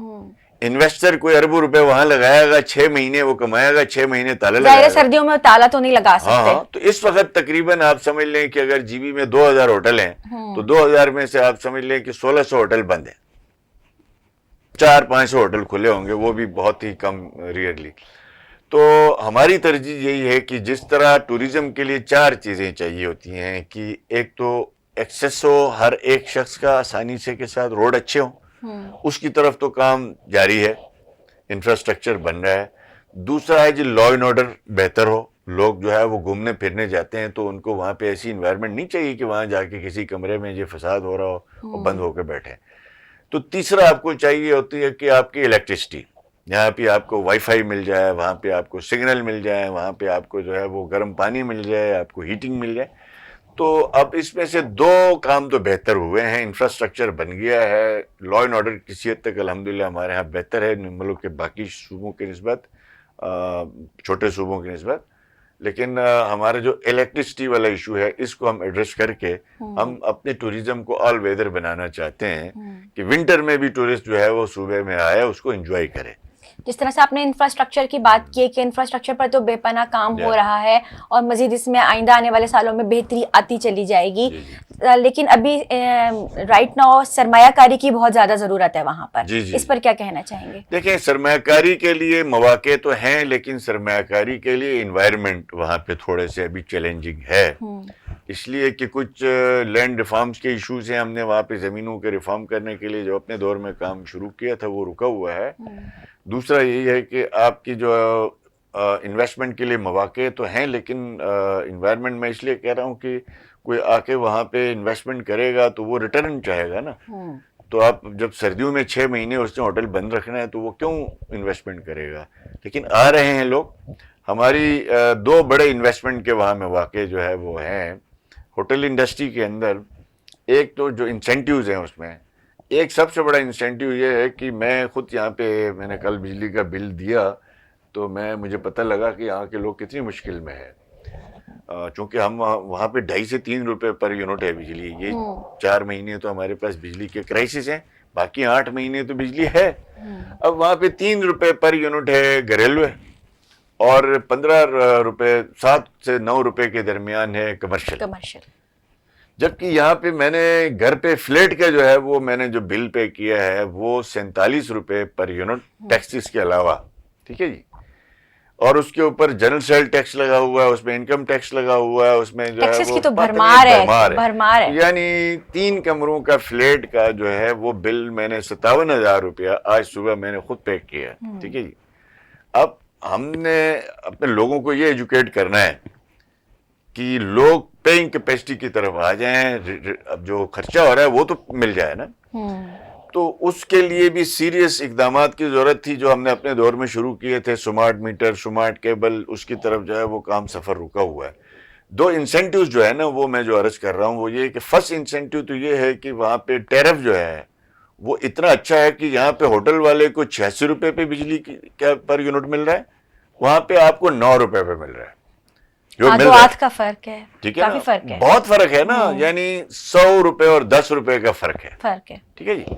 انویسٹر کوئی اربوں روپے وہاں لگائے گا، 6 مہینے وہ کمائے گا، 6 مہینے تالا لگائے گا. سردیوں میں تالا تو نہیں لگا سکتے. ہاں، تو اس وقت تقریباً آپ سمجھ لیں کہ اگر جی بی میں 2000 ہوٹل ہیں تو 2000 میں سے آپ سمجھ لیں کہ 1600 ہوٹل بند ہیں، 400-500 ہوٹل کھلے ہوں گے، وہ بھی بہت ہی کم ریئرلی. تو ہماری ترجیح یہی ہے کہ جس طرح ٹوریزم کے لیے 4 چیزیں چاہیے ہوتی ہیں کہ ایک تو ایکسیس ہو ہر ایک شخص کا آسانی سے کے ساتھ، روڈ اچھے ہوں، اس کی طرف تو کام جاری ہے، انفراسٹرکچر بن رہا ہے. دوسرا ہے جی لا اینڈ آرڈر بہتر ہو. لوگ جو ہے وہ گھومنے پھرنے جاتے ہیں تو ان کو وہاں پہ ایسی انوائرمنٹ نہیں چاہیے کہ وہاں جا کے کسی کمرے میں یہ فساد ہو رہا ہو اور بند ہو کے بیٹھے. تو تیسرا آپ کو چاہیے ہوتی ہے کہ آپ کی الیکٹریسٹی، یہاں پہ آپ کو وائی فائی مل جائے، وہاں پہ آپ کو سگنل مل جائے، وہاں پہ آپ کو جو ہے وہ گرم پانی مل جائے، آپ کو ہیٹنگ مل جائے. تو اب اس میں سے 2 کام تو بہتر ہوئے ہیں. انفراسٹرکچر بن گیا ہے, لا اینڈ آرڈر کسی حد تک الحمدللہ ہمارے ہاں بہتر ہے ملک کے باقی صوبوں کی نسبت, چھوٹے صوبوں کی نسبت. لیکن ہمارا جو الیکٹرسٹی والا ایشو ہے اس کو ہم ایڈریس کر کے ہم اپنے ٹوریزم کو آل ویدر بنانا چاہتے ہیں کہ ونٹر میں بھی ٹورسٹ جو ہے وہ صوبے میں آئے, اس کو انجوائے کرے. جس طرح سے آپ نے انفراسٹرکچر کی بات کی کہ انفراسٹرکچر پر تو بے پناہ کام ہو رہا ہے اور مزید اس میں آئندہ آنے والے سالوں میں بہتری آتی چلی جائے گی, لیکن ابھی رائٹ ناؤ سرمایہ کاری کی بہت زیادہ ضرورت ہے وہاں پر. اس پر کیا کہنا چاہیں گے؟ دیکھیں, سرمایہ کاری کے لیے مواقع تو ہیں, لیکن سرمایہ کاری کے لیے انوائرمنٹ وہاں پہ تھوڑے سے ابھی چیلنجنگ ہے. اس لیے کہ کچھ لینڈ ریفارمز کے ایشوز ہیں. ہم نے وہاں پہ زمینوں کے ریفارم کرنے کے لیے جو اپنے دور میں کام شروع کیا تھا وہ رکا ہوا ہے. دوسرا یہی ہے کہ آپ کی جو انویسٹمنٹ کے لیے مواقع تو ہیں, لیکن انوائرمنٹ میں اس لیے کہہ رہا ہوں کہ کوئی آ کے وہاں پہ انویسٹمنٹ کرے گا تو وہ ریٹرن چاہے گا نا. تو آپ جب سردیوں میں 6 مہینے اس نے ہوٹل بند رکھنا ہے تو وہ کیوں انویسٹمنٹ کرے گا. لیکن آ رہے ہیں لوگ. ہماری 2 بڑے انویسٹمنٹ کے وہاں میں واقع جو ہے وہ ہیں ہوٹل انڈسٹری کے اندر. ایک تو جو انسینٹیوز ہیں اس میں, ایک سب سے بڑا انسینٹیو یہ ہے کہ میں خود یہاں پہ میں نے کل بجلی کا بل دیا تو مجھے پتہ لگا کہ یہاں کے لوگ کتنی مشکل میں ہے. چونکہ ہم وہاں پہ 2.5 سے 3 روپے پر یونٹ ہے بجلی. یہ 4 مہینے تو ہمارے پاس بجلی کے کرائسس ہیں, باقی 8 مہینے تو بجلی ہے. اب وہاں پہ 3 روپے پر یونٹ ہے گھریلو ہے اور 15 روپے 7 سے 9 روپے کے درمیان ہے کمرشل. جبکہ یہاں پہ میں نے گھر پہ فلیٹ کا جو ہے وہ میں نے جو بل پے کیا ہے وہ 47 روپے پر یونٹ ٹیکسز کے علاوہ. ٹھیک ہے جی. اور اس کے اوپر جنرل سیل ٹیکس لگا ہوا ہے, اس میں انکم ٹیکس لگا ہوا ہے, اس میں جو ہے ٹیکسز وہ کی تو بھرمار ہے. یعنی 3 کمروں کا فلیٹ کا جو ہے وہ بل میں نے 57,000 روپیہ آج صبح میں نے خود پے کیا. ٹھیک ہے جی. اب ہم نے اپنے لوگوں کو یہ ایجوکیٹ کرنا ہے کہ لوگ پیئنگ کیپیسٹی کی طرف آ جائیں. اب جو خرچہ ہو رہا ہے وہ تو مل جائے نا. تو اس کے لیے بھی سیریس اقدامات کی ضرورت تھی جو ہم نے اپنے دور میں شروع کیے تھے. سمارٹ میٹر, سمارٹ کیبل, اس کی طرف جو ہے وہ کام سفر رکا ہوا ہے. 2 انسینٹیوز جو ہے نا وہ میں جو عرض کر رہا ہوں وہ یہ کہ فرسٹ انسینٹیو تو یہ ہے کہ وہاں پہ ٹیرف جو ہے وہ اتنا اچھا ہے کہ یہاں پہ ہوٹل والے کو 86 روپے پہ بجلی پر یونٹ مل رہا ہے, وہاں پہ آپ کو 9 روپے پہ مل رہا ہے. جو مل رہا ہے کا فرق ہے. ٹھیک ہے, کافی فرق ہے, بہت فرق ہے نا. یعنی 100 روپے اور 10 روپے کا فرق ہے. ٹھیک ہے جی.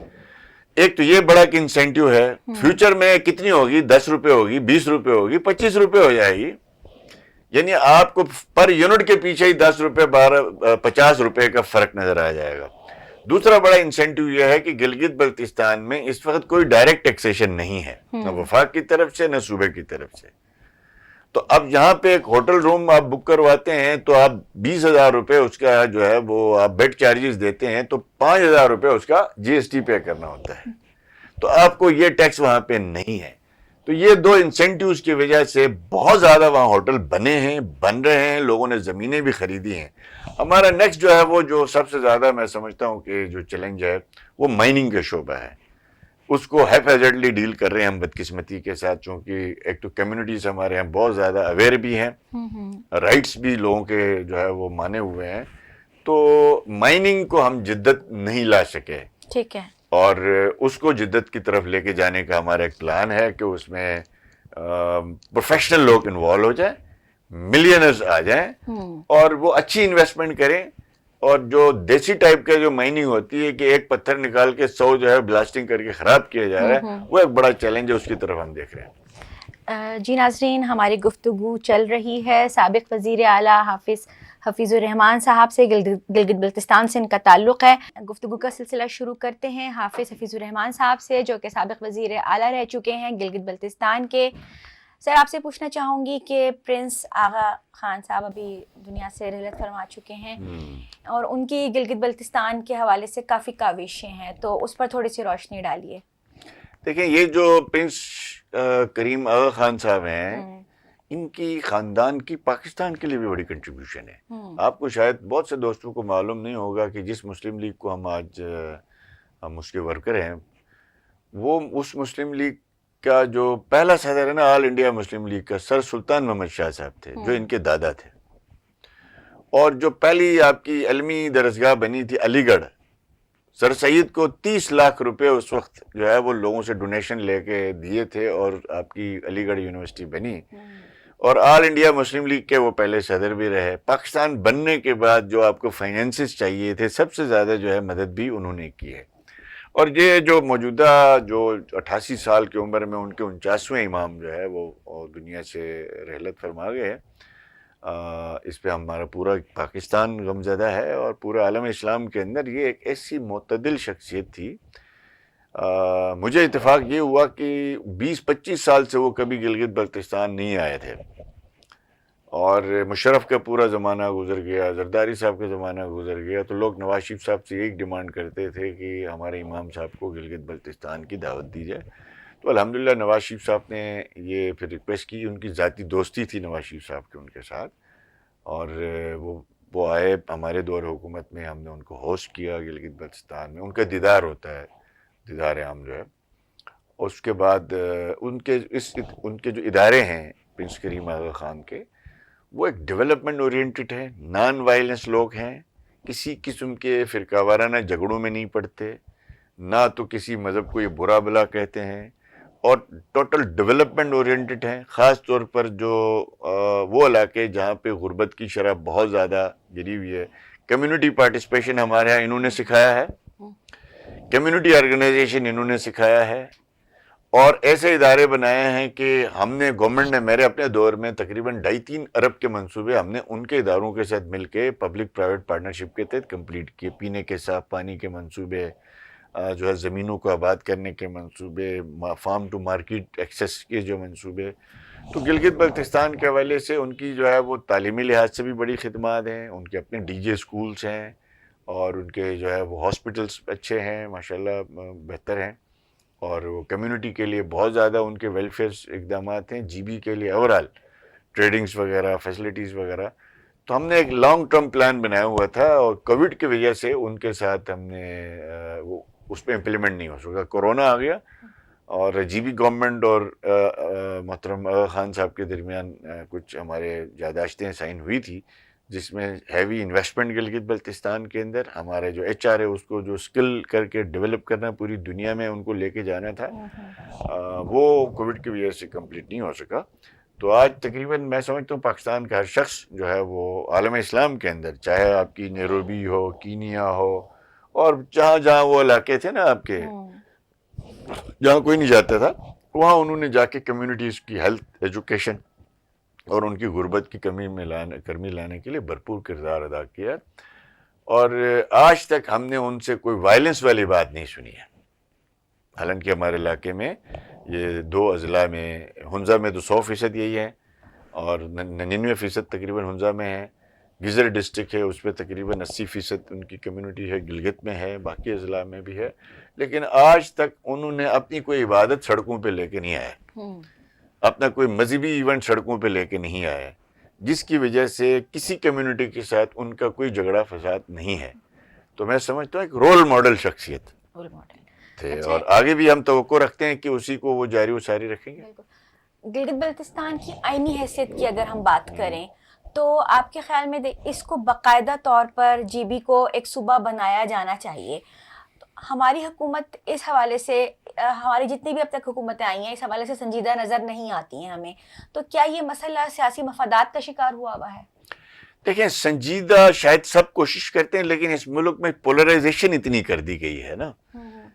ایک تو یہ بڑا انسینٹیو ہے. فیوچر میں کتنی ہوگی, 10 روپے ہوگی, 20 روپے ہوگی, 25 روپے ہو جائے گی. یعنی آپ کو پر یونٹ کے پیچھے ہی 10 روپے 50 روپے کا فرق نظر آ جائے گا. دوسرا بڑا انسینٹیو یہ ہے کہ گلگت بلتستان میں اس وقت کوئی ڈائریکٹ ٹیکسیشن نہیں ہے, نہ وفاق کی طرف سے نہ صوبے کی طرف سے. تو اب یہاں پہ ایک ہوٹل روم آپ بک کرواتے ہیں تو آپ 20,000 روپے اس کا جو ہے وہ آپ بیڈ چارجز دیتے ہیں تو 5,000 روپے اس کا GST پے کرنا ہوتا ہے. تو آپ کو یہ ٹیکس وہاں پہ نہیں ہے. تو یہ 2 انسینٹیوز کی وجہ سے بہت زیادہ وہاں ہوٹل بنے ہیں, بن رہے ہیں, لوگوں نے زمینیں بھی خریدی ہیں. ہمارا نیکسٹ جو ہے وہ جو سب سے زیادہ میں سمجھتا ہوں کہ جو چیلنج ہے وہ مائننگ کا شعبہ ہے. اس کو ہیفیزڈلی ڈیل کر رہے ہیں ہم بدقسمتی کے ساتھ, چونکہ ایک تو کمیونٹیز ہمارے یہاں بہت زیادہ اویئر بھی ہیں, رائٹس بھی لوگوں کے جو ہے وہ مانے ہوئے ہیں. تو مائننگ کو ہم جدت نہیں لا سکے. ٹھیک ہے. اور اس کو جدت کی طرف لے کے جانے کا ہمارا ایک پلان ہے کہ اس میں پروفیشنل لوگ انوالو ہو جائیں, ملینرز آ جائیں اور وہ اچھی انویسٹمنٹ کریں. اور جو دیسی ٹائپ کا جو مائننگ ہوتی ہے کہ ایک پتھر نکال کے 100 جو ہے بلاسٹنگ کر کے خراب کیا جا رہا ہے, وہ ایک بڑا چیلنج ہے, اس کی طرف ہم دیکھ رہے ہیں. جی ناظرین, ہماری گفتگو چل رہی ہے. سابق وزیر اعلیٰ حفیظ الرحمان صاحب سے, گلگت بلتستان سے ان کا تعلق ہے. گفتگو کا سلسلہ شروع کرتے ہیں حفیظ الرحمان صاحب سے جو کہ سابق وزیر اعلیٰ رہ چکے ہیں گلگت بلتستان کے. سر, آپ سے پوچھنا چاہوں گی کہ پرنس آغا خان صاحب ابھی دنیا سے رحلت فرما چکے ہیں اور ان کی گلگت بلتستان کے حوالے سے کافی کاوشیں ہیں, تو اس پر تھوڑی سی روشنی ڈالیے. دیکھیں, یہ جو پرنس کریم آغا خان صاحب ہیں, ان کی خاندان کی پاکستان کے لیے بھی بڑی کنٹریبیوشن ہے. آپ کو شاید بہت سے دوستوں کو معلوم نہیں ہوگا کہ جس مسلم لیگ کو ہم اس کے ورکر ہیں, وہ اس مسلم لیگ کا جو پہلا صدر ہے نا آل انڈیا مسلم لیگ کا, سر سلطان محمد شاہ صاحب تھے, جو ان کے دادا تھے. اور جو پہلی آپ کی علمی درسگاہ بنی تھی علی گڑھ، سر سید کو 30 لاکھ روپے اس وقت جو ہے وہ لوگوں سے ڈونیشن لے کے دیے تھے اور آپ کی علی گڑھ یونیورسٹی بنی، اور آل انڈیا مسلم لیگ کے وہ پہلے صدر بھی رہے۔ پاکستان بننے کے بعد جو آپ کو فائنینسز چاہیے تھے سب سے زیادہ جو ہے مدد بھی انہوں نے کی ہے۔ اور یہ جو موجودہ جو 88 سال کی عمر میں ان کے 49ویں امام جو ہے وہ دنیا سے رحلت فرما گئے ہیں، اس پہ ہمارا پورا پاکستان غمزدہ ہے، اور پورا عالم اسلام کے اندر یہ ایک ایسی معتدل شخصیت تھی۔ مجھے اتفاق یہ ہوا کہ 20-25 سال سے وہ کبھی گلگت بلتستان نہیں آئے تھے، اور مشرف کا پورا زمانہ گزر گیا، زرداری صاحب کا زمانہ گزر گیا، تو لوگ نواز شریف صاحب سے ایک ڈیمانڈ کرتے تھے کہ ہمارے امام صاحب کو گلگت بلتستان کی دعوت دی جائے۔ تو الحمدللہ نواز شریف صاحب نے یہ پھر ریکویسٹ کی، ان کی ذاتی دوستی تھی نواز شریف صاحب کے ان کے ساتھ، اور وہ آئے ہمارے دور حکومت میں، ہم نے ان کو ہوسٹ کیا گلگت بلتستان میں، ان کا دیدار ہوتا ہے، دیدار عام جو ہے۔ اس کے بعد ان کے جو ادارے ہیں پرنس کریم آغا خان کے، وہ ایک ڈیولپمنٹ اورینٹڈ ہیں، نان وائلنس لوگ ہیں، کسی قسم کے فرقہ وارانہ جھگڑوں میں نہیں پڑتے، نہ تو کسی مذہب کو یہ برا بلا کہتے ہیں، اور ٹوٹل ڈیولپمنٹ اورینٹڈ ہیں، خاص طور پر جو وہ علاقے جہاں پہ غربت کی شرح بہت زیادہ گری ہوئی ہے۔ کمیونٹی پارٹیسپیشن ہمارے ہاں انہوں نے سکھایا ہے، کمیونٹی آرگنائزیشن انہوں نے سکھایا ہے، اور ایسے ادارے بنائے ہیں کہ ہم نے گورنمنٹ نے میرے اپنے دور میں تقریباً 2.5-3 ارب کے منصوبے ہم نے ان کے اداروں کے ساتھ مل کے پبلک پرائیویٹ پارٹنرشپ کے تحت کمپلیٹ کیے۔ پینے کے صاف پانی کے منصوبے، جو ہے زمینوں کو آباد کرنے کے منصوبے، فارم ٹو مارکیٹ ایکسیس کے جو منصوبے۔ تو گلگت بلتستان کے حوالے سے ان کی جو ہے وہ تعلیمی لحاظ سے بھی بڑی خدمات ہیں، ان کے اپنے ڈی جے اسکولس ہیں، اور ان کے جو ہے وہ ہاسپٹلس اچھے ہیں، ماشاءاللہ بہتر ہیں، اور وہ کمیونٹی کے لیے بہت زیادہ ان کے ویلفیئر اقدامات ہیں، جی بی کے لیے اوورال ٹریڈنگز وغیرہ، فیسلٹیز وغیرہ۔ تو ہم نے ایک لانگ ٹرم پلان بنایا ہوا تھا، اور کووڈ کی وجہ سے ان کے ساتھ ہم نے وہ اس پہ امپلیمنٹ نہیں ہو سکا، کورونا آ گیا، اور جی بی گورنمنٹ اور محترم آغا خان صاحب کے درمیان کچھ ہمارے یادداشتیں سائن ہوئی تھی، جس میں ہیوی انویسٹمنٹ گلگت بلتستان کے اندر، ہمارے جو ایچ آر ہے اس کو جو اسکل کر کے ڈیولپ کرنا پوری دنیا میں ان کو لے کے جانا تھا، وہ کووڈ کی وجہ سے کمپلیٹ نہیں ہو سکا۔ تو آج تقریباً میں سمجھتا ہوں پاکستان کا ہر شخص جو ہے وہ عالم اسلام کے اندر، چاہے آپ کی نیروبی ہو، کینیا ہو، اور جہاں وہ علاقے تھے نا آپ کے جہاں کوئی نہیں جاتا تھا، وہاں انہوں نے جا کے کمیونٹیز کی ہیلتھ، ایجوکیشن اور ان کی غربت کی کمی لانے کے لیے بھرپور کردار ادا کیا، اور آج تک ہم نے ان سے کوئی وائلنس والی بات نہیں سنی ہے۔ حالانکہ ہمارے علاقے میں یہ 2 اضلاع میں، ہنزہ میں تو 100% یہی ہے، اور 99% تقریباً ہنزہ میں ہے، گزر ڈسٹرکٹ ہے اس پہ تقریباً 80% ان کی کمیونٹی ہے، گلگت میں ہے، باقی اضلاع میں بھی ہے، لیکن آج تک انہوں نے اپنی کوئی عبادت سڑکوں پہ لے کے نہیں آئے، اپنا کوئی مذہبی ایونٹ سڑکوں پہ لے کے نہیں آئے، جس کی وجہ سے کسی کمیونٹی کے ساتھ ان کا کوئی جھگڑا فساد نہیں ہے۔ تو میں سمجھتا ہوں ایک رول ماڈل شخصیت تھے، اور آگے بھی ہم توقع رکھتے ہیں کہ اسی کو وہ جاری و ساری رکھیں گے۔ گلگت بلتستان کی آئینی حیثیت کی اگر ہم بات کریں تو آپ کے خیال میں اس کو باقاعدہ طور پر جی بی کو ایک صوبہ بنایا جانا چاہیے۔ ہماری حکومت اس حوالے سے، ہماری جتنی بھی اب تک حکومتیں آئی ہیں اس حوالے سے سنجیدہ نظر نہیں آتی ہیں ہمیں، تو کیا یہ مسئلہ سیاسی مفادات کا شکار ہوا ہوا ہے؟ دیکھیں، سنجیدہ شاید سب کوشش کرتے ہیں، لیکن اس ملک میں پولرائزیشن اتنی کر دی گئی ہے نا۔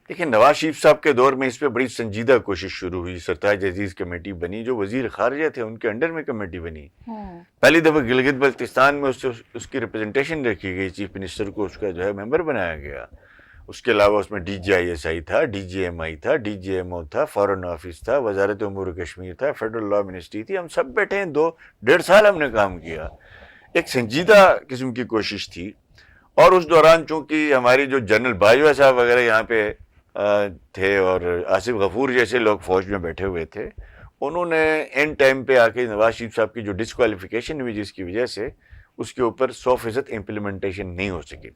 دیکھیں، نواز شریف صاحب کے دور میں اس پہ بڑی سنجیدہ کوشش شروع ہوئی، سرتاج عزیز کمیٹی بنی، جو وزیر خارجہ تھے ان کے انڈر میں کمیٹی بنی، پہلی دفعہ گلگت بلتستان میں اس کی ریپرزنٹیشن رکھی گئی، چیف منسٹر کو اس کا جو ہے ممبر بنایا گیا۔ اس کے علاوہ اس میں D G I S I تھا، ڈی جی ایم آئی تھا، ڈی جی ایم او تھا، فارن آفس تھا، وزارت امور کشمیر تھا، فیڈرل لا منسٹری تھی، ہم سب بیٹھے ہیں، 2-1.5 سال ہم نے کام کیا، ایک سنجیدہ قسم کی کوشش تھی۔ اور اس دوران چونکہ ہماری جو جنرل باجوہ صاحب وغیرہ یہاں پہ تھے، اور آصف غفور جیسے لوگ فوج میں بیٹھے ہوئے تھے، انہوں نے اینڈ ٹائم پہ آ کے نواز شریف صاحب کی جو ڈسکوالیفیکیشن ہوئی، جس کی وجہ سے اس کے اوپر 100% امپلیمنٹیشن نہیں ہو سکی۔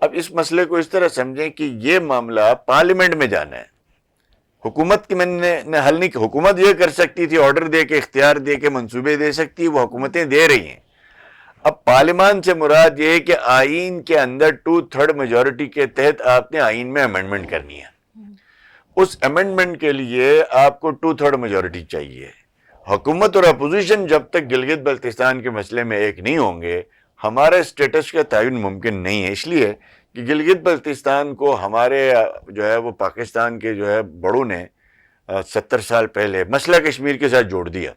اب اس مسئلے کو اس طرح سمجھیں کہ یہ معاملہ پارلیمنٹ میں جانا ہے، حکومت کی نے حل نہیں، حکومت یہ کر سکتی تھی، آرڈر دے کے، اختیار دے کے، منصوبے دے سکتی، وہ حکومتیں دے رہی ہیں۔ اب پارلیمان سے مراد یہ ہے کہ آئین کے اندر 2/3 میجورٹی کے تحت آپ نے آئین میں امینڈمنٹ کرنی ہے. اس امینڈمنٹ کے لیے آپ کو 2/3 میجورٹی چاہیے. حکومت اور اپوزیشن جب تک گلگت بلتستان کے مسئلے میں ایک نہیں ہوں گے ہمارا اسٹیٹس کا تعین ممکن نہیں ہے. اس لیے کہ گلگت بلتستان کو ہمارے جو ہے وہ پاکستان کے جو ہے بڑوں نے 70 سال پہلے مسئلہ کشمیر کے ساتھ جوڑ دیا.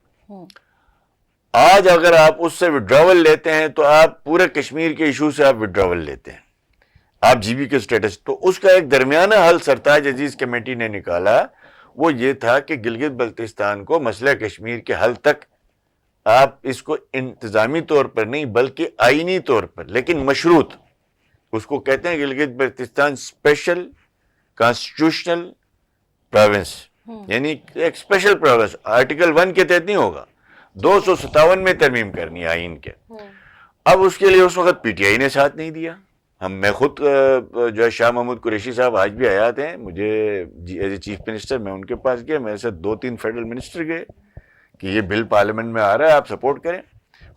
آج اگر آپ اس سے وڈراول لیتے ہیں تو آپ پورے کشمیر کے ایشو سے آپ وڈراول لیتے ہیں, آپ جی بی کے اسٹیٹس. تو اس کا ایک درمیانہ حل سرتاج عزیز کمیٹی نے نکالا, وہ یہ تھا کہ گلگت بلتستان کو مسئلہ کشمیر کے حل تک آپ اس کو انتظامی طور پر نہیں بلکہ آئینی طور پر لیکن مشروط, اس کو کہتے ہیں Gilgit Baltistan special constitutional province, یعنی ایک اسپیشل پروونس. آرٹیکل 1 کے تحت نہیں ہوگا, 257 میں ترمیم کرنی آئین کے. اب اس کے لیے اس وقت پی ٹی آئی نے ساتھ نہیں دیا. میں خود جو ہے شاہ محمود قریشی صاحب آج بھی حیات ہیں, مجھے ایز اے چیف منسٹر میں ان کے پاس گیا, میرے ساتھ 2-3 فیڈرل منسٹر گئے کہ یہ بل پارلیمنٹ میں آ رہا ہے آپ سپورٹ کریں.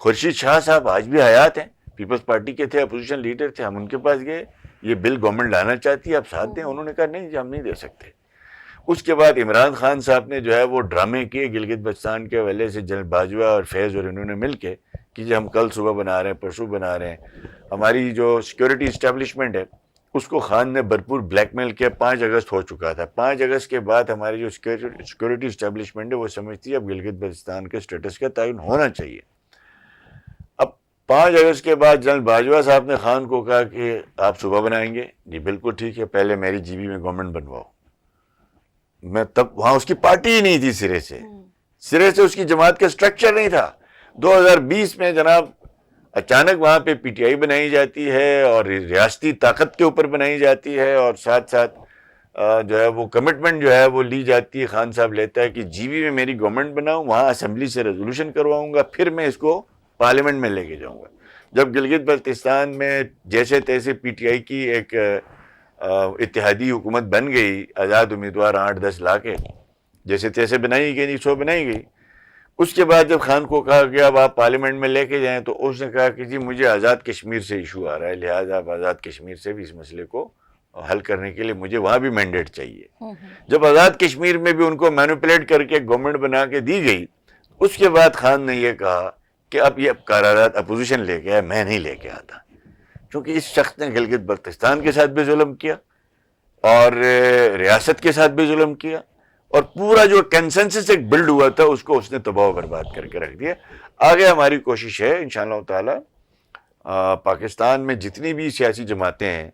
خورشید شاہ صاحب آج بھی حیات ہیں, پیپلز پارٹی کے تھے, اپوزیشن لیڈر تھے, ہم ان کے پاس گئے یہ بل گورنمنٹ لانا چاہتی ہے آپ ساتھ دیں. انہوں نے کہا نہیں جی ہم نہیں دے سکتے. اس کے بعد عمران خان صاحب نے جو ہے وہ ڈرامے کیے گلگت بلتستان کے حوالے سے, جنرل باجوہ اور فیض اور انہوں نے مل کے کہ جی ہم کل صبح بنا رہے ہیں پرسوں بنا رہے ہیں. ہماری جو سیکیورٹی اسٹیبلشمنٹ ہے اس کو خان نے بھرپور بلیک میل کیا. 5 اگست ہو چکا تھا. 5 اگست کے بعد ہماری جو سیکیورٹی اسٹیبلشمنٹ ہے وہ سمجھتی ہے اب گلگت بلتستان کے اسٹیٹس کا تعین ہونا چاہیے. اب 5 اگست کے بعد جنرل باجوہ صاحب نے خان کو کہا کہ آپ صبح بنائیں گے. جی بالکل ٹھیک ہے, پہلے میری جی بی میں گورنمنٹ بنواؤ. میں تب وہاں اس کی پارٹی ہی نہیں تھی, سرے سے اس کی جماعت کا اسٹرکچر نہیں تھا. 2020 میں جناب اچانک وہاں پہ پی ٹی آئی بنائی جاتی ہے اور ریاستی طاقت کے اوپر بنائی جاتی ہے اور ساتھ ساتھ جو ہے وہ کمٹمنٹ جو ہے وہ لی جاتی ہے. خان صاحب لیتا ہے کہ جی بی میں میری گورنمنٹ بناؤں, وہاں اسمبلی سے ریزولوشن کرواؤں گا, پھر میں اس کو پارلیمنٹ میں لے کے جاؤں گا. جب گلگت بلتستان میں جیسے تیسے پی ٹی آئی کی ایک اتحادی حکومت بن گئی, آزاد امیدوار 8-10 لا کے جیسے تیسے بنائی گئی, نہیں سو بنائی گئی. اس کے بعد جب خان کو کہا کہ اب آپ پارلیمنٹ میں لے کے جائیں تو اس نے کہا کہ جی مجھے آزاد کشمیر سے ایشو آ رہا ہے, لہٰذا آپ آزاد کشمیر سے بھی اس مسئلے کو حل کرنے کے لیے مجھے وہاں بھی مینڈیٹ چاہیے. جب آزاد کشمیر میں بھی ان کو مینوپولیٹ کر کے گورنمنٹ بنا کے دی گئی, اس کے بعد خان نے یہ کہا کہ اب یہ قرارداد اپوزیشن لے کے آئے, میں نہیں لے کے آتا, کیونکہ اس شخص نے گلگت بلتستان کے ساتھ بھی ظلم کیا اور ریاست کے ساتھ بھی ظلم کیا اور پورا جو کنسنسس ایک بلڈ ہوا تھا اس کو اس نے تباہ و برباد کر کے رکھ دیا. آگے ہماری کوشش ہے انشاءاللہ تعالی پاکستان میں جتنی بھی سیاسی جماعتیں ہیں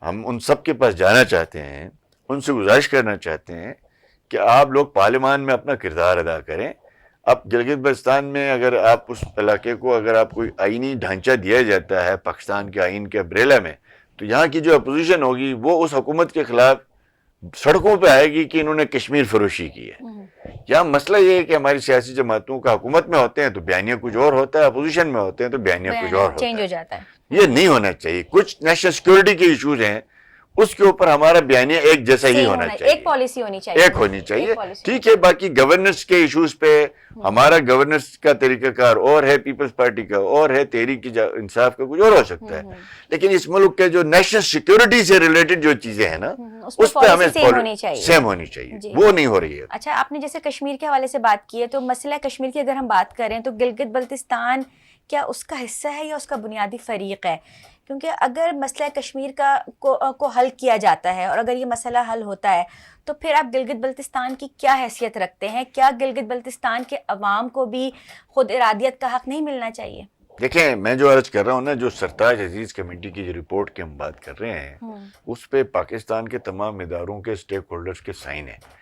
ہم ان سب کے پاس جانا چاہتے ہیں, ان سے گزارش کرنا چاہتے ہیں کہ آپ لوگ پارلیمان میں اپنا کردار ادا کریں. اب گلگت بلتستان میں اگر آپ اس علاقے کو اگر آپ کوئی آئینی ڈھانچہ دیا جاتا ہے پاکستان کے آئین کے امبریلا میں, تو یہاں کی جو اپوزیشن ہوگی وہ اس حکومت کے خلاف سڑکوں پہ آئے گی کہ انہوں نے کشمیر فروشی کی ہے. یہاں مسئلہ یہ ہے کہ ہماری سیاسی جماعتوں کا حکومت میں ہوتے ہیں تو بیانیہ کچھ اور ہوتا ہے, اپوزیشن میں ہوتے ہیں تو بیانیہ کچھ اور ہوتا ہے, چینج ہو جاتا ہے. یہ نہیں ہونا چاہیے. کچھ نیشنل سیکیورٹی کے ایشوز ہیں اس کے اوپر ہمارا بیانیہ ایک جیسا ہی ہونا چاہیے, ایک پالیسی ہونی چاہیے, ایک ہونی چاہیے. ٹھیک ہے, باقی گورننس کے ایشوز پہ ہمارا گورننس کا طریقہ کار اور ہے, پیپلز پارٹی کا اور ہے, تحریک انصاف کا کچھ اور ہو سکتا ہے, لیکن اس ملک کے جو نیشنل سیکیورٹی سے ریلیٹڈ جو چیزیں ہیں نا اس پہ ہمیں سیم ہونی چاہیے, وہ نہیں ہو رہی ہے. اچھا, آپ نے جیسے کشمیر کے حوالے سے بات کی ہے تو مسئلہ کشمیر کی اگر ہم بات کریں تو گلگت بلتستان کیا اس کا حصہ ہے یا اس کا بنیادی فریق ہے؟ کیونکہ اگر مسئلہ کشمیر کو حل کیا جاتا ہے اور اگر یہ مسئلہ حل ہوتا ہے تو پھر آپ گلگت بلتستان کی کیا حیثیت رکھتے ہیں؟ کیا گلگت بلتستان کے عوام کو بھی خود ارادیت کا حق نہیں ملنا چاہیے؟ دیکھیں, میں جو عرض کر رہا ہوں نا, جو سرتاج عزیز کمیٹی کی جو رپورٹ کی ہم بات کر رہے ہیں اس پہ پاکستان کے تمام اداروں کے اسٹیک ہولڈرز کے سائن ہیں.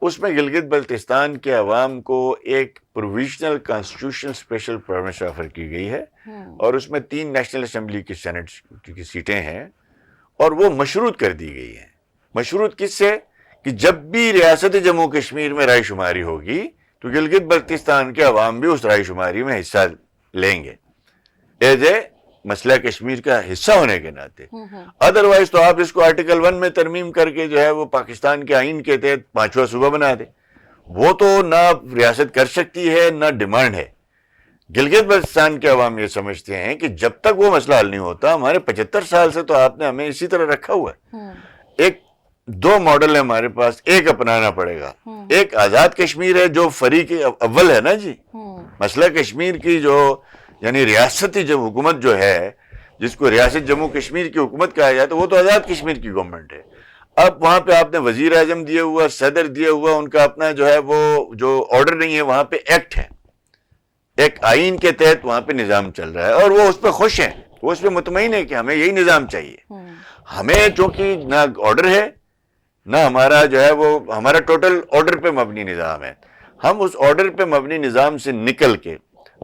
اس میں گلگت بلتستان کے عوام کو ایک provisional constitutional special province offer کی گئی ہے اور اس میں 3 نیشنل اسمبلی کی سینٹ کی سیٹیں ہیں اور وہ مشروط کر دی گئی ہیں. مشروط کس سے کہ جب بھی ریاست جموں کشمیر میں رائے شماری ہوگی تو گلگت بلتستان کے عوام بھی اس رائے شماری میں حصہ لیں گے ایز اے مسئلہ کشمیر کا حصہ ہونے کے ناطے. ادروائز تو آپ اس کو آرٹیکل 1 میں ترمیم کر کے جو ہے وہ پاکستان کے آئین کے تحت 5واں صوبہ بنا دیں, وہ تو نہ ریاست کر سکتی ہے نہ ڈیمانڈ ہے. گلگت بلتستان کے عوام یہ سمجھتے ہیں کہ جب تک وہ مسئلہ حل نہیں ہوتا، ہمارے 75 سال سے تو آپ نے ہمیں اسی طرح رکھا ہوا ہے. ایک دو ماڈل ہے ہمارے پاس، ایک اپنانا پڑے گا. ایک آزاد کشمیر ہے جو فریق اول ہے نا جی. مسئلہ کشمیر کی جو یعنی ریاستی جو حکومت جو ہے، جس کو ریاست جموں کشمیر کی حکومت کہا جاتا ہے، وہ تو آزاد کشمیر کی گورنمنٹ ہے. اب وہاں پہ آپ نے وزیر اعظم دیا ہوا، صدر دیا ہوا، ان کا اپنا جو ہے وہ جو آرڈر نہیں ہے، وہاں پہ ایکٹ ہے، ایک آئین کے تحت وہاں پہ نظام چل رہا ہے، اور وہ اس پہ خوش ہیں، وہ اس پہ مطمئن ہے کہ ہمیں یہی نظام چاہیے. ہمیں چونکہ نہ آرڈر ہے نہ ہمارا جو ہے وہ ہمارا ٹوٹل آرڈر پہ مبنی نظام ہے. ہم اس آرڈر پہ مبنی نظام سے نکل کے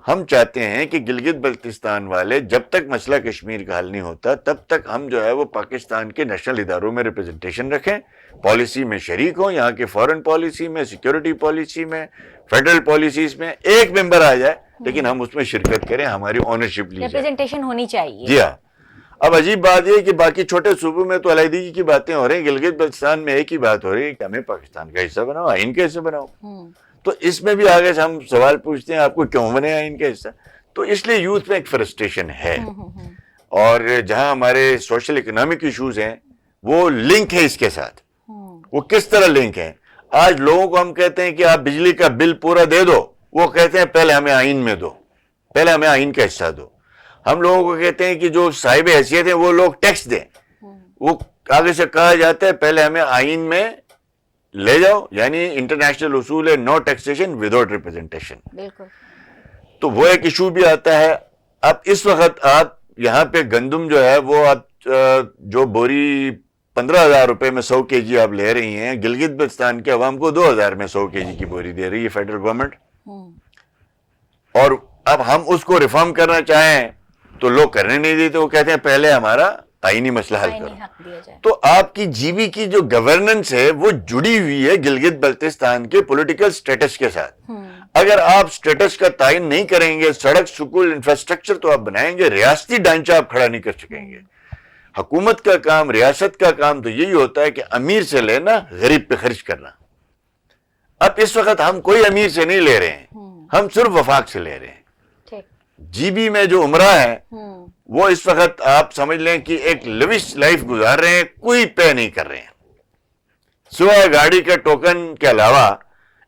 ہم چاہتے ہیں کہ گلگت بلتستان والے جب تک مسئلہ کشمیر کا حل نہیں ہوتا تب تک ہم جو ہے وہ پاکستان کے نیشنل اداروں میں ریپرزنٹیشن رکھیں، پالیسی میں شریک ہوں، یہاں کے فورن پالیسی میں، سیکیورٹی پالیسی میں، فیڈرل پالیسیز میں ایک ممبر آ جائے لیکن ہم اس میں شرکت کریں، ہماری اونرشپ لی جائے، ریپرزنٹیشن ہونی چاہیے. جی ہاں. اب عجیب بات یہ کہ باقی چھوٹے صوبوں میں تو علیحدگی کی باتیں ہو رہی ہیں، گلگت بلتستان میں ایک ہی بات ہو رہی ہے کہ ہمیں پاکستان کا حصہ بناؤ، آئین کا حصہ بناؤ. تو اس میں بھی آگے سے ہم سوال پوچھتے ہیں آپ کو کیوں بنے آئین کا حصہ. تو اس لیے یوتھ میں ایک فرسٹریشن ہے، اور جہاں ہمارے سوشل اکنامک ایشوز ہیں وہ لنک ہے اس کے ساتھ. وہ کس طرح لنک ہے؟ آج لوگوں کو ہم کہتے ہیں کہ آپ بجلی کا بل پورا دے دو، وہ کہتے ہیں پہلے ہمیں آئین میں دو، پہلے ہمیں آئین کا حصہ دو. ہم لوگوں کو کہتے ہیں کہ جو صاحب حیثیت ہیں وہ لوگ ٹیکس دیں، وہ آگے سے کہا جاتا ہے پہلے ہمیں آئین میں لے جاؤ، یعنی انٹرنیشنل اصول ہے نو ٹیکسیشن وداؤٹ ریپرزنٹیشن. بالکل. تو وہ ایک ایشو بھی آتا ہے. اب اس وقت آپ یہاں پہ گندم جو ہے وہ آپ جو بوری 15,000 روپے میں 100 کے جی آپ لے رہی ہیں، گلگت بلتستان کے عوام کو 2,000 میں 100 کے جی کی بوری دے رہی ہے فیڈرل گورنمنٹ. اور اب ہم اس کو ریفارم کرنا چاہیں تو لوگ کرنے نہیں دیتے، وہ کہتے ہیں پہلے ہمارا آئینی مسئلہ حل کرو. تو آپ کی جی بی کی جو گورننس ہے وہ جڑی ہوئی ہے گلگت بلتستان کے پولیٹیکل سٹیٹس کے ساتھ. اگر آپ سٹیٹس کا تعین نہیں کریں گے، سڑک، سکول، انفراسٹرکچر تو آپ بنائیں گے، ریاستی ڈھانچہ آپ کھڑا نہیں کر سکیں گے. حکومت کا کام، ریاست کا کام تو یہی ہوتا ہے کہ امیر سے لینا، غریب پہ خرچ کرنا. اب اس وقت ہم کوئی امیر سے نہیں لے رہے ہیں، ہم صرف وفاق سے لے رہے ہیں. جی بی میں جو عمرہ ہے وہ اس وقت آپ سمجھ لیں کہ ایک لوش لائف گزار رہے ہیں، کوئی پے نہیں کر رہے ہیں. سوائے گاڑی کے ٹوکن کے علاوہ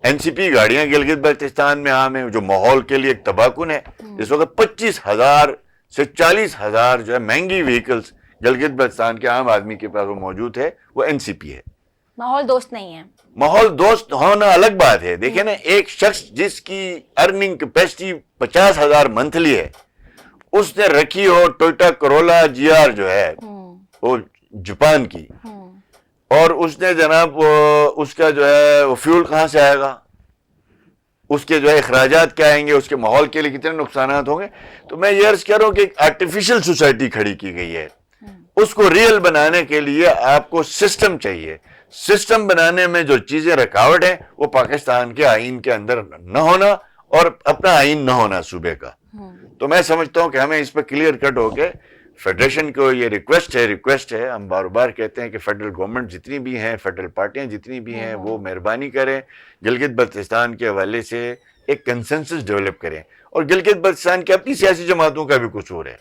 این سی پی گاڑیاں گلگت بلتستان میں عام ہیں، جو ماحول کے لیے ایک تباہ کن ہے. اس وقت 25,000 سے 40,000 جو ہے مہنگی وہیکلز گلگت بلتستان کے عام آدمی کے پاس وہ موجود ہے، وہ این سی پی ہے. ماحول دوست نہیں ہے. ماحول دوست ہونا الگ بات ہے. دیکھیں نا، ایک شخص جس کی ارننگ کیپیسٹی 50,000 منتھلی ہے، اس نے رکھی ہو ٹویوٹا کرولا جی آر جو ہے وہ جاپان کی، اور اس نے جناب اس کا جو ہے وہ فیول کہاں سے آئے گا، اس کے جو ہے اخراجات کیا آئیں گے، اس کے ماحول کے لیے کتنے نقصانات ہوں گے. تو میں یہ عرض کر رہا ہوں کہ ایک آرٹیفیشل سوسائٹی کھڑی کی گئی ہے. اس کو ریئل بنانے کے لیے آپ کو سسٹم چاہیے. سسٹم بنانے میں جو چیزیں رکاوٹ ہیں وہ پاکستان کے آئین کے اندر نہ ہونا اور اپنا آئین نہ ہونا صوبے کا. تو میں سمجھتا ہوں کہ ہمیں اس پہ کلیئر کٹ ہو کے فیڈریشن کو یہ ریکویسٹ ہے. ہم بار بار کہتے ہیں کہ فیڈرل گورنمنٹ جتنی بھی ہیں، فیڈرل پارٹیاں جتنی بھی ہیں، وہ مہربانی کریں گلگت بلتستان کے حوالے سے ایک کنسنسس ڈیولپ کریں. اور گلگت بلتستان کی اپنی سیاسی جماعتوں کا بھی قصور ہے،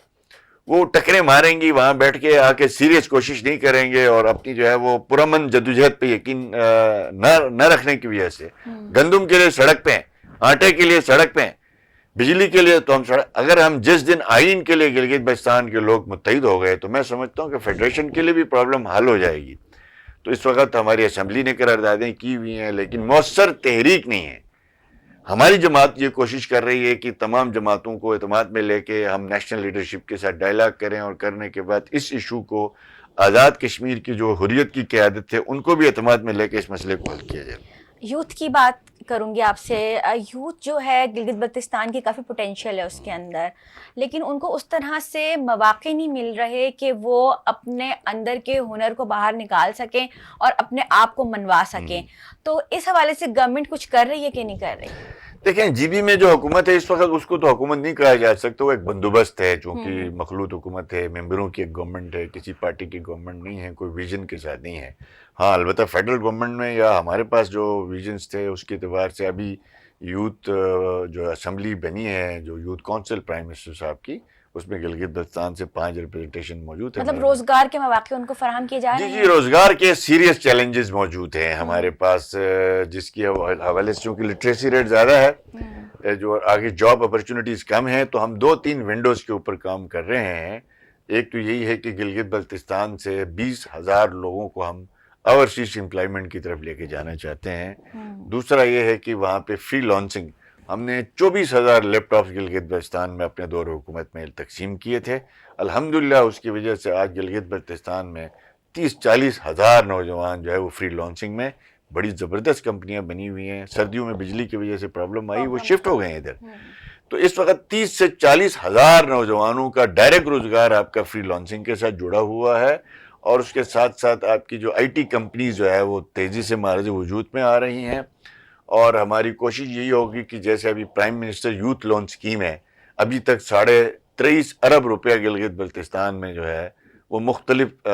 وہ ٹکریں ماریں گی، وہاں بیٹھ کے آ کے سیریس کوشش نہیں کریں گے، اور اپنی جو ہے وہ پرامن جدوجہد پہ یقین نہ رکھنے کی وجہ سے گندم کے لیے سڑک پہ ہیں، آٹے کے لیے سڑک پہ ہیں، بجلی کے لیے تو ہم اگر ہم جس دن آئین کے لیے گلگت بلتستان کے لوگ متحد ہو گئے تو میں سمجھتا ہوں کہ فیڈریشن کے لیے بھی پرابلم حل ہو جائے گی. تو اس وقت ہماری اسمبلی نے قراردادیں کی ہوئی ہیں لیکن مؤثر تحریک نہیں ہے. ہماری جماعت یہ کوشش کر رہی ہے کہ تمام جماعتوں کو اعتماد میں لے کے ہم نیشنل لیڈرشپ کے ساتھ ڈائلاگ کریں، اور کرنے کے بعد اس ایشو کو آزاد کشمیر کی جو حریت کی قیادت ہے ان کو بھی اعتماد میں لے کے اس مسئلے کو حل کیا جائے. یوتھ کی بات کروں گی آپ سے. یوتھ جو ہے گلگت بلتستان کی کافی پوٹینشیل ہے اس کے اندر، لیکن ان کو اس طرح سے مواقع نہیں مل رہے کہ وہ اپنے اندر کے ہنر کو باہر نکال سکیں اور اپنے آپ کو منوا سکیں. تو اس حوالے سے گورنمنٹ کچھ کر رہی ہے کہ نہیں کر رہی؟ دیکھیں جی بی میں جو حکومت ہے اس وقت اس کو تو حکومت نہیں کہا جا سکتا, وہ ایک بندوبست ہے, چونکہ مخلوط حکومت ہے, ممبروں کی ایک گورنمنٹ ہے, کسی پارٹی کی گورنمنٹ نہیں ہے, کوئی ویژن کے ساتھ نہیں ہے. ہاں البتہ فیڈرل گورنمنٹ میں یا ہمارے پاس جو ویژنس تھے اس کے اعتبار سے ابھی یوتھ جو اسمبلی بنی ہے, جو یوتھ کونسل پرائم منسٹر صاحب کی, اس میں گلگت بلتستان سے 5 ریپرزنٹیشن موجود ہے. مطلب روزگار کے مواقع ان کو فراہم کیے جا رہے ہیں؟ جی روزگار کے سیریس چیلنجز موجود ہیں ہمارے پاس, جس کی حوالے سے چونکہ لٹریسی ریٹ زیادہ ہے, جو آگے جاب اپرچونٹیز کم ہیں, تو ہم 2-3 ونڈوز کے اوپر کام کر رہے ہیں. ایک تو یہی ہے کہ گلگت بلتستان سے 20,000 لوگوں کو ہم اوورسیز امپلائمنٹ کی طرف لے کے جانا چاہتے ہیں. دوسرا یہ ہے کہ وہاں پہ فری لانچنگ, ہم نے 24,000 لیپ ٹاپس گلگت بلتستان میں اپنے دور حکومت میں تقسیم کیے تھے. الحمدللہ اس کی وجہ سے آج گلگت بلتستان میں 30-40 ہزار نوجوان جو ہے وہ فری لانچنگ میں, بڑی زبردست کمپنیاں بنی ہوئی ہیں. سردیوں میں بجلی کی وجہ سے پرابلم آئی, وہ شفٹ ہو گئے ہیں ادھر. تو اس وقت 30 سے 40 ہزار نوجوانوں کا ڈائریکٹ روزگار آپ کا فری لانچنگ کے ساتھ جڑا ہوا ہے. اور اس کے ساتھ ساتھ آپ کی جو آئی ٹی کمپنیز جو ہے وہ تیزی سے معرض وجود میں آ رہی ہیں. اور ہماری کوشش یہی ہوگی کہ جیسے ابھی prime minister youth loan scheme ہے, ابھی تک 23.5 ارب روپیہ گلگت بلتستان میں جو ہے وہ مختلف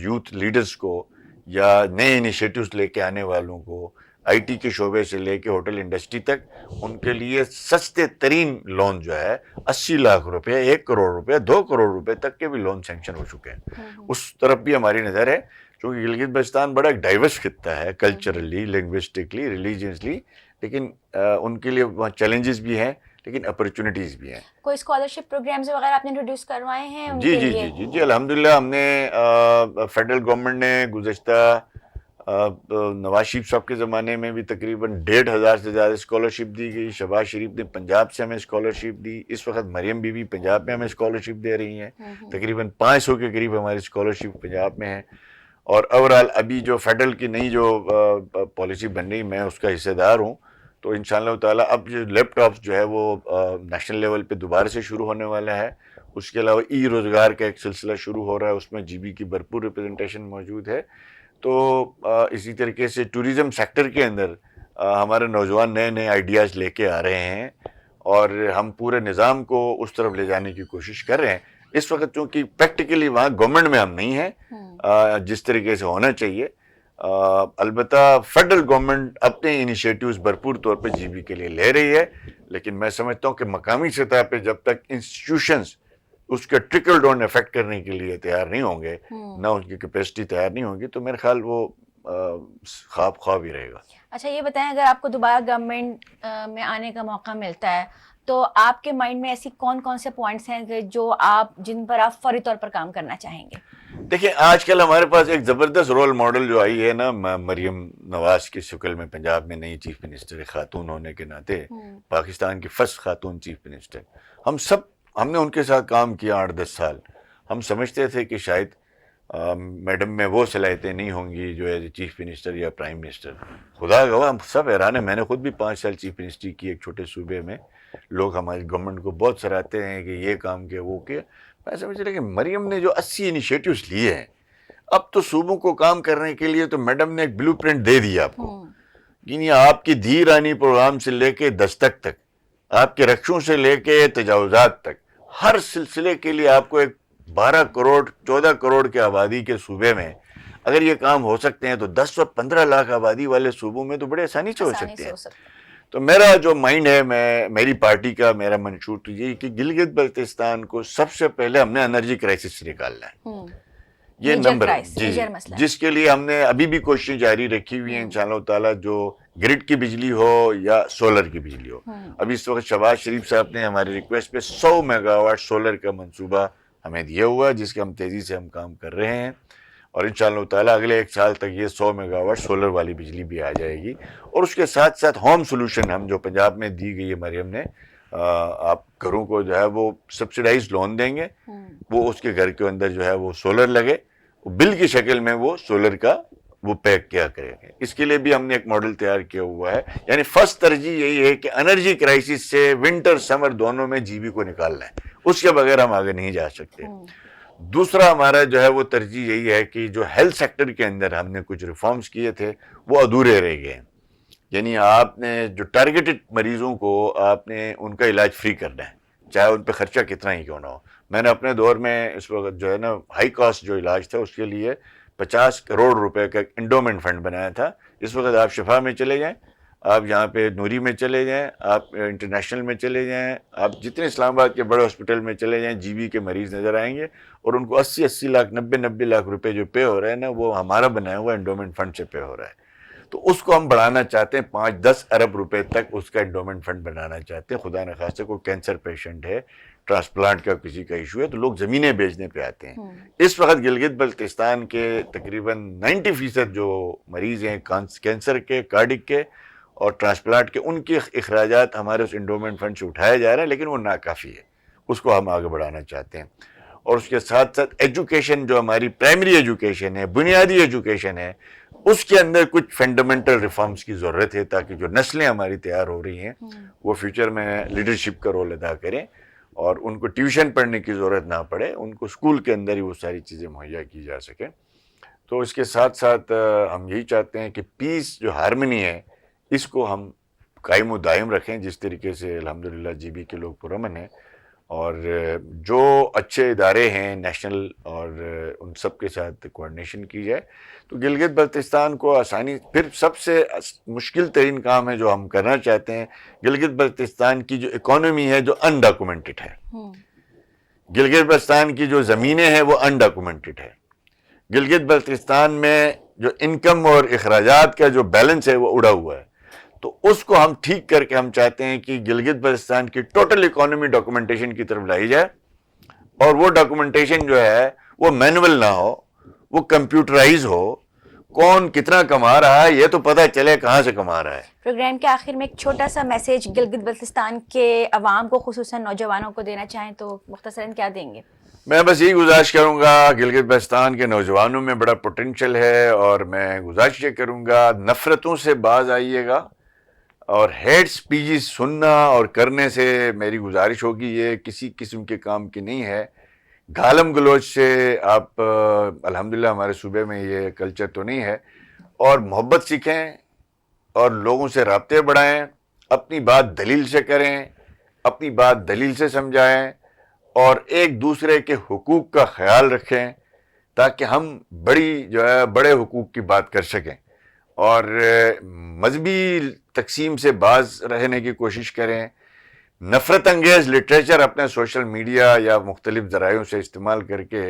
یوتھ لیڈرز کو یا نئے انیشیٹوز لے کے آنے والوں کو, آئی ٹی کے شعبے سے لے کے ہوٹل انڈسٹری تک, ان کے لیے سستے ترین لون جو ہے 80 لاکھ روپے, 1 کروڑ روپے, 2 کروڑ روپے تک کے بھی لون سینکشن ہو چکے ہیں. اس طرف بھی ہماری نظر ہے, چونکہ گلگت بلتستان بڑا ایک ڈائیورس خطہ ہے, کلچرلی, لنگوسٹکلی, ریلیجنسلی, لیکن ان کے لیے وہاں چیلنجز بھی ہیں لیکن اپرچونٹیز بھی ہیں. کوئی اسکالرشپ پروگرامز وغیرہ آپ نے انٹروڈیوس کروائے ہیں ان جی کے جی لیے؟ جی جی جی الحمدللہ ہم نے فیڈرل گورنمنٹ نے گزشتہ نواز شریف صاحب کے زمانے میں بھی تقریباً 1,500 سے زیادہ اسکالرشپ دی گئی. شہباز شریف نے پنجاب سے ہمیں اسکالرشپ دی. اس وقت مریم بی بی پنجاب میں ہمیں اسکالرشپ دے رہی ہیں. تقریباً 500 کے قریب ہماری اسکالرشپ پنجاب میں ہے. اور اوورال ابھی جو فیڈرل کی نئی جو پالیسی بن رہی, میں اس کا حصے دار ہوں. تو انشاءاللہ تعالیٰ اب جو لیپ ٹاپس جو ہے وہ نیشنل لیول پہ دوبارہ سے شروع ہونے والا ہے. اس کے علاوہ ای روزگار کا ایک سلسلہ شروع ہو رہا ہے, اس میں جی بی کی بھرپور ریپرزنٹیشن موجود ہے. تو اسی طریقے سے ٹوریزم سیکٹر کے اندر ہمارے نوجوان نئے نئے آئیڈیاز لے کے آ رہے ہیں, اور ہم پورے نظام کو اس طرف لے جانے کی کوشش کر رہے ہیں. اس وقت چونکہ پریکٹیکلی وہاں گورنمنٹ میں ہم نہیں ہیں جس طریقے سے ہونا چاہیے. البتہ فیڈرل گورنمنٹ اپنے انیشیٹوز بھرپور طور پہ جی بی کے لیے لے رہی ہے, لیکن میں سمجھتا ہوں کہ مقامی سطح پہ جب تک انسٹیٹیوشنز اس کا ٹرکل ڈاؤن افیکٹ کرنے کے لیے تیار نہیں ہوں گے, نہ ان کی کیپیسٹی تیار نہیں ہوگی, تو میرے خیال وہ خواب ہی رہے گا. اچھا یہ بتائیں, اگر آپ کو دوبارہ گورنمنٹ میں آنے کا موقع ملتا ہے تو آپ کے مائنڈ میں ایسی کون کون سے پوائنٹس ہیں جو جن پر آپ فوری طور پر کام کرنا چاہیں گے؟ دیکھیں آج کل ہمارے پاس ایک زبردست رول ماڈل جو آئی ہے نا, مریم نواز کی شکل میں, پنجاب میں نئی چیف منسٹر, خاتون ہونے کے ناطے پاکستان کی فرسٹ خاتون چیف منسٹر. ہم نے ان کے ساتھ کام کیا 8-10 سال. ہم سمجھتے تھے کہ شاید میڈم میں وہ صلاحیتیں نہیں ہوں گی جو ایز اے چیف منسٹر یا پرائم منسٹر. خدا گواہ ہم سب حیران ہیں, میں نے خود بھی 5 سال چیف منسٹری کی ایک چھوٹے صوبے میں. لوگ ہماری گورنمنٹ کو بہت سراہتے ہیں کہ یہ کام کیا وہ کیا. میں سمجھ رہا کہ مریم نے جو 80 انیشیٹوز لیے ہیں, اب تو صوبوں کو کام کرنے کے لیے تو میڈم نے ایک بلو پرنٹ دے دیا آپ کو. یعنی آپ کی دھی رانی پروگرام سے لے کے دستک تک, آپ کے رکشوں سے لے کے تجاوزات تک, ہر سلسلے کے لیے آپ کو ایک 12 کروڑ 14 کروڑ کے آبادی کے صوبے میں اگر یہ کام ہو سکتے ہیں تو 10 اور 15 لاکھ آبادی والے صوبوں میں تو بڑے آسانی سے ہو سکتے ہیں. تو میرا جو مائنڈ ہے, میری پارٹی کا میرا منشور تو یہی کہ گلگت بلتستان کو سب سے پہلے ہم نے انرجی کرائسس سے نکالنا ہے. یہ نمبر جی, جس کے لیے ہم نے ابھی بھی کوششیں جاری رکھی ہوئی ہیں انشاءاللہ تعالیٰ, جو گرڈ کی بجلی ہو یا سولر کی بجلی ہو. ابھی اس وقت شہباز شریف صاحب نے ہماری ریکویسٹ پہ 100 میگا واٹ سولر کا منصوبہ ہمیں دیا ہوا ہے, جس کے ہم تیزی سے ہم کام کر رہے ہیں. اور انشاءاللہ تعالیٰ اگلے 1 سال تک یہ 100 میگا واٹ سولر والی بجلی بھی آ جائے گی. اور اس کے ساتھ ساتھ ہوم سولوشن ہم جو پنجاب میں دی گئی ہے مریم نے, آپ گھروں کو جو ہے وہ سبسڈائز لون دیں گے, وہ اس کے گھر کے اندر جو ہے وہ سولر لگے, بل کی شکل میں وہ سولر کا وہ پیک کیا کریں گے. اس کے لیے بھی ہم نے ایک ماڈل تیار کیا ہوا ہے. یعنی فرسٹ ترجیح یہی ہے کہ انرجی کرائسس سے ونٹر سمر دونوں میں جی بی کو نکالنا ہے, اس کے بغیر ہم آگے نہیں جا سکتے. دوسرا ہمارا جو ہے وہ ترجیح یہی ہے کہ جو ہیلتھ سیکٹر کے اندر ہم نے کچھ ریفارمز کیے تھے وہ ادھورے رہ گئے ہیں. یعنی آپ نے جو ٹارگیٹڈ مریضوں کو آپ نے ان کا علاج فری کرنا ہے، چاہے ان پہ خرچہ کتنا ہی کیوں نہ ہو. میں نے اپنے دور میں اس وقت جو ہے نا ہائی کاسٹ جو علاج تھا اس کے لیے 50 کروڑ روپے کا انڈومنٹ فنڈ بنایا تھا. اس وقت آپ شفا میں چلے جائیں، آپ یہاں پہ نوری میں چلے جائیں، آپ انٹرنیشنل میں چلے جائیں، آپ جتنے اسلام آباد کے بڑے ہاسپٹل میں چلے جائیں، جی بی کے مریض نظر آئیں گے، اور ان کو 80 لاکھ 90 لاکھ روپے جو پے ہو رہے ہیں نا وہ ہمارا بنایا ہوا انڈومنٹ فنڈ سے پے ہو رہا ہے. تو اس کو ہم بڑھانا چاہتے ہیں، 5-10 ارب روپے تک اس کا انڈومنٹ فنڈ بنانا چاہتے ہیں. خدا نخواستہ کوئی کینسر پیشنٹ ہے، ٹرانسپلانٹ کا کسی کا ایشو ہے تو لوگ زمینیں بیچنے پہ آتے ہیں. اس وقت گلگت بلتستان کے تقریباً 90% جو مریض ہیں کینسر کے، کارڈک کے اور ٹرانسپلانٹ کے، ان کے اخراجات ہمارے اس انڈومنٹ فنڈ سے اٹھائے جا رہے ہیں، لیکن وہ ناکافی ہے. اس کو ہم آگے بڑھانا چاہتے ہیں. اور اس کے ساتھ ساتھ ایجوکیشن، جو ہماری پرائمری ایجوکیشن ہے، بنیادی ایجوکیشن ہے، اس کے اندر کچھ فنڈامنٹل ریفارمز کی ضرورت ہے تاکہ جو نسلیں ہماری تیار ہو رہی ہیں وہ فیوچر میں لیڈرشپ کا رول ادا کریں، اور ان کو ٹیوشن پڑھنے کی ضرورت نہ پڑے، ان کو اسکول کے اندر ہی وہ ساری چیزیں مہیا کی جا سکیں. تو اس کے ساتھ ساتھ ہم یہی چاہتے ہیں کہ پیس، جو ہارمنی ہے، اس کو ہم قائم و دائم رکھیں، جس طریقے سے الحمدللہ جی بی کے لوگ پرامن ہیں، اور جو اچھے ادارے ہیں نیشنل، اور ان سب کے ساتھ کوآرڈینیشن کی جائے. تو گلگت بلتستان کو آسانی، پھر سب سے مشکل ترین کام ہے جو ہم کرنا چاہتے ہیں، گلگت بلتستان کی جو اکانومی ہے جو انڈاکومنٹڈ ہے، گلگت بلتستان کی جو زمینیں ہیں وہ انڈاکومنٹڈ ہے، گلگت بلتستان میں جو انکم اور اخراجات کا جو بیلنس ہے وہ اڑا ہوا ہے. تو اس کو ہم ٹھیک کر کے ہم چاہتے ہیں کہ گلگت بلتستان کی ٹوٹل اکانومی ڈاکومنٹیشن کی طرف لائی جائے، اور وہ ڈاکومنٹیشن جو ہے وہ مینول نہ ہو، وہ کمپیوٹرائز ہو. کون کتنا کما رہا ہے یہ تو پتہ چلے کہاں سے کما رہا ہے. پروگرام کے آخر میں ایک چھوٹا سا میسیج گلگت بلتستان کے عوام کو، خصوصاً نوجوانوں کو دینا چاہیں تو مختصراً کیا دیں گے؟ میں بس یہی گزارش کروں گا، گلگت بلتستان کے نوجوانوں میں بڑا پوٹینشل ہے، اور میں گزارش یہ کروں گا نفرتوں سے باز آئیے گا، اور ہیٹ سپیچز سننا اور کرنے سے میری گزارش ہوگی یہ کسی قسم کے کام کی نہیں ہے. گالم گلوچ سے آپ الحمدللہ ہمارے صوبے میں یہ کلچر تو نہیں ہے، اور محبت سیکھیں اور لوگوں سے رابطے بڑھائیں، اپنی بات دلیل سے کریں، اپنی بات دلیل سے سمجھائیں، اور ایک دوسرے کے حقوق کا خیال رکھیں تاکہ ہم بڑے حقوق کی بات کر سکیں. اور مذہبی تقسیم سے باز رہنے کی کوشش کریں. نفرت انگیز لٹریچر اپنے سوشل میڈیا یا مختلف ذرائعوں سے استعمال کر کے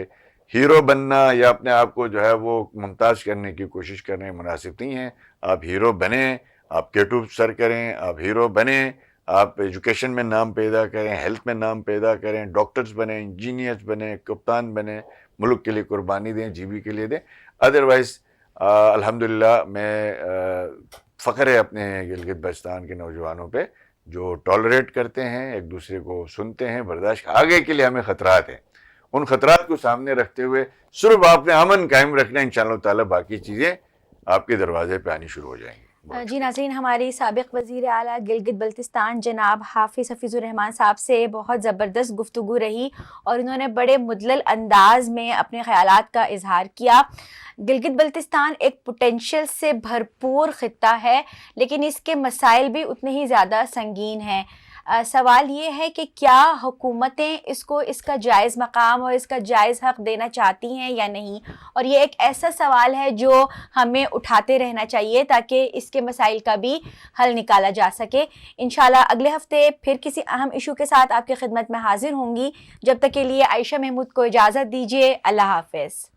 ہیرو بننا یا اپنے آپ کو جو ہے وہ ممتاز کرنے کی کوشش کرنے مناسب نہیں ہے. آپ ہیرو بنیں، آپ کیٹوب سر کریں، آپ ہیرو بنیں، آپ ایجوکیشن میں نام پیدا کریں، ہیلتھ میں نام پیدا کریں، ڈاکٹرز بنیں، انجینئرز بنیں، کپتان بنیں، ملک کے لیے قربانی دیں، جی بی کے لیے دیں. ادروائز الحمدللہ میں فخر ہے اپنے گلگت بلتستان کے نوجوانوں پہ جو ٹالریٹ کرتے ہیں، ایک دوسرے کو سنتے ہیں، برداشت. آگے کے لیے ہمیں خطرات ہیں، ان خطرات کو سامنے رکھتے ہوئے صرف آپ نے امن قائم رکھنا، انشاءاللہ تعالی باقی چیزیں آپ کے دروازے پہ آنی شروع ہو جائیں گی. جی ناظرین، ہماری سابق وزیر اعلیٰ گلگت بلتستان جناب حافظ حفیظ الرحمان صاحب سے بہت زبردست گفتگو رہی، اور انہوں نے بڑے مدلل انداز میں اپنے خیالات کا اظہار کیا. گلگت بلتستان ایک پوٹینشل سے بھرپور خطہ ہے، لیکن اس کے مسائل بھی اتنے ہی زیادہ سنگین ہیں. سوال یہ ہے کہ کیا حکومتیں اس کو اس کا جائز مقام اور اس کا جائز حق دینا چاہتی ہیں یا نہیں، اور یہ ایک ایسا سوال ہے جو ہمیں اٹھاتے رہنا چاہیے تاکہ اس کے مسائل کا بھی حل نکالا جا سکے. انشاءاللہ اگلے ہفتے پھر کسی اہم ایشو کے ساتھ آپ کی خدمت میں حاضر ہوں گی. جب تک کے لیے عائشہ محمود کو اجازت دیجیے. اللہ حافظ.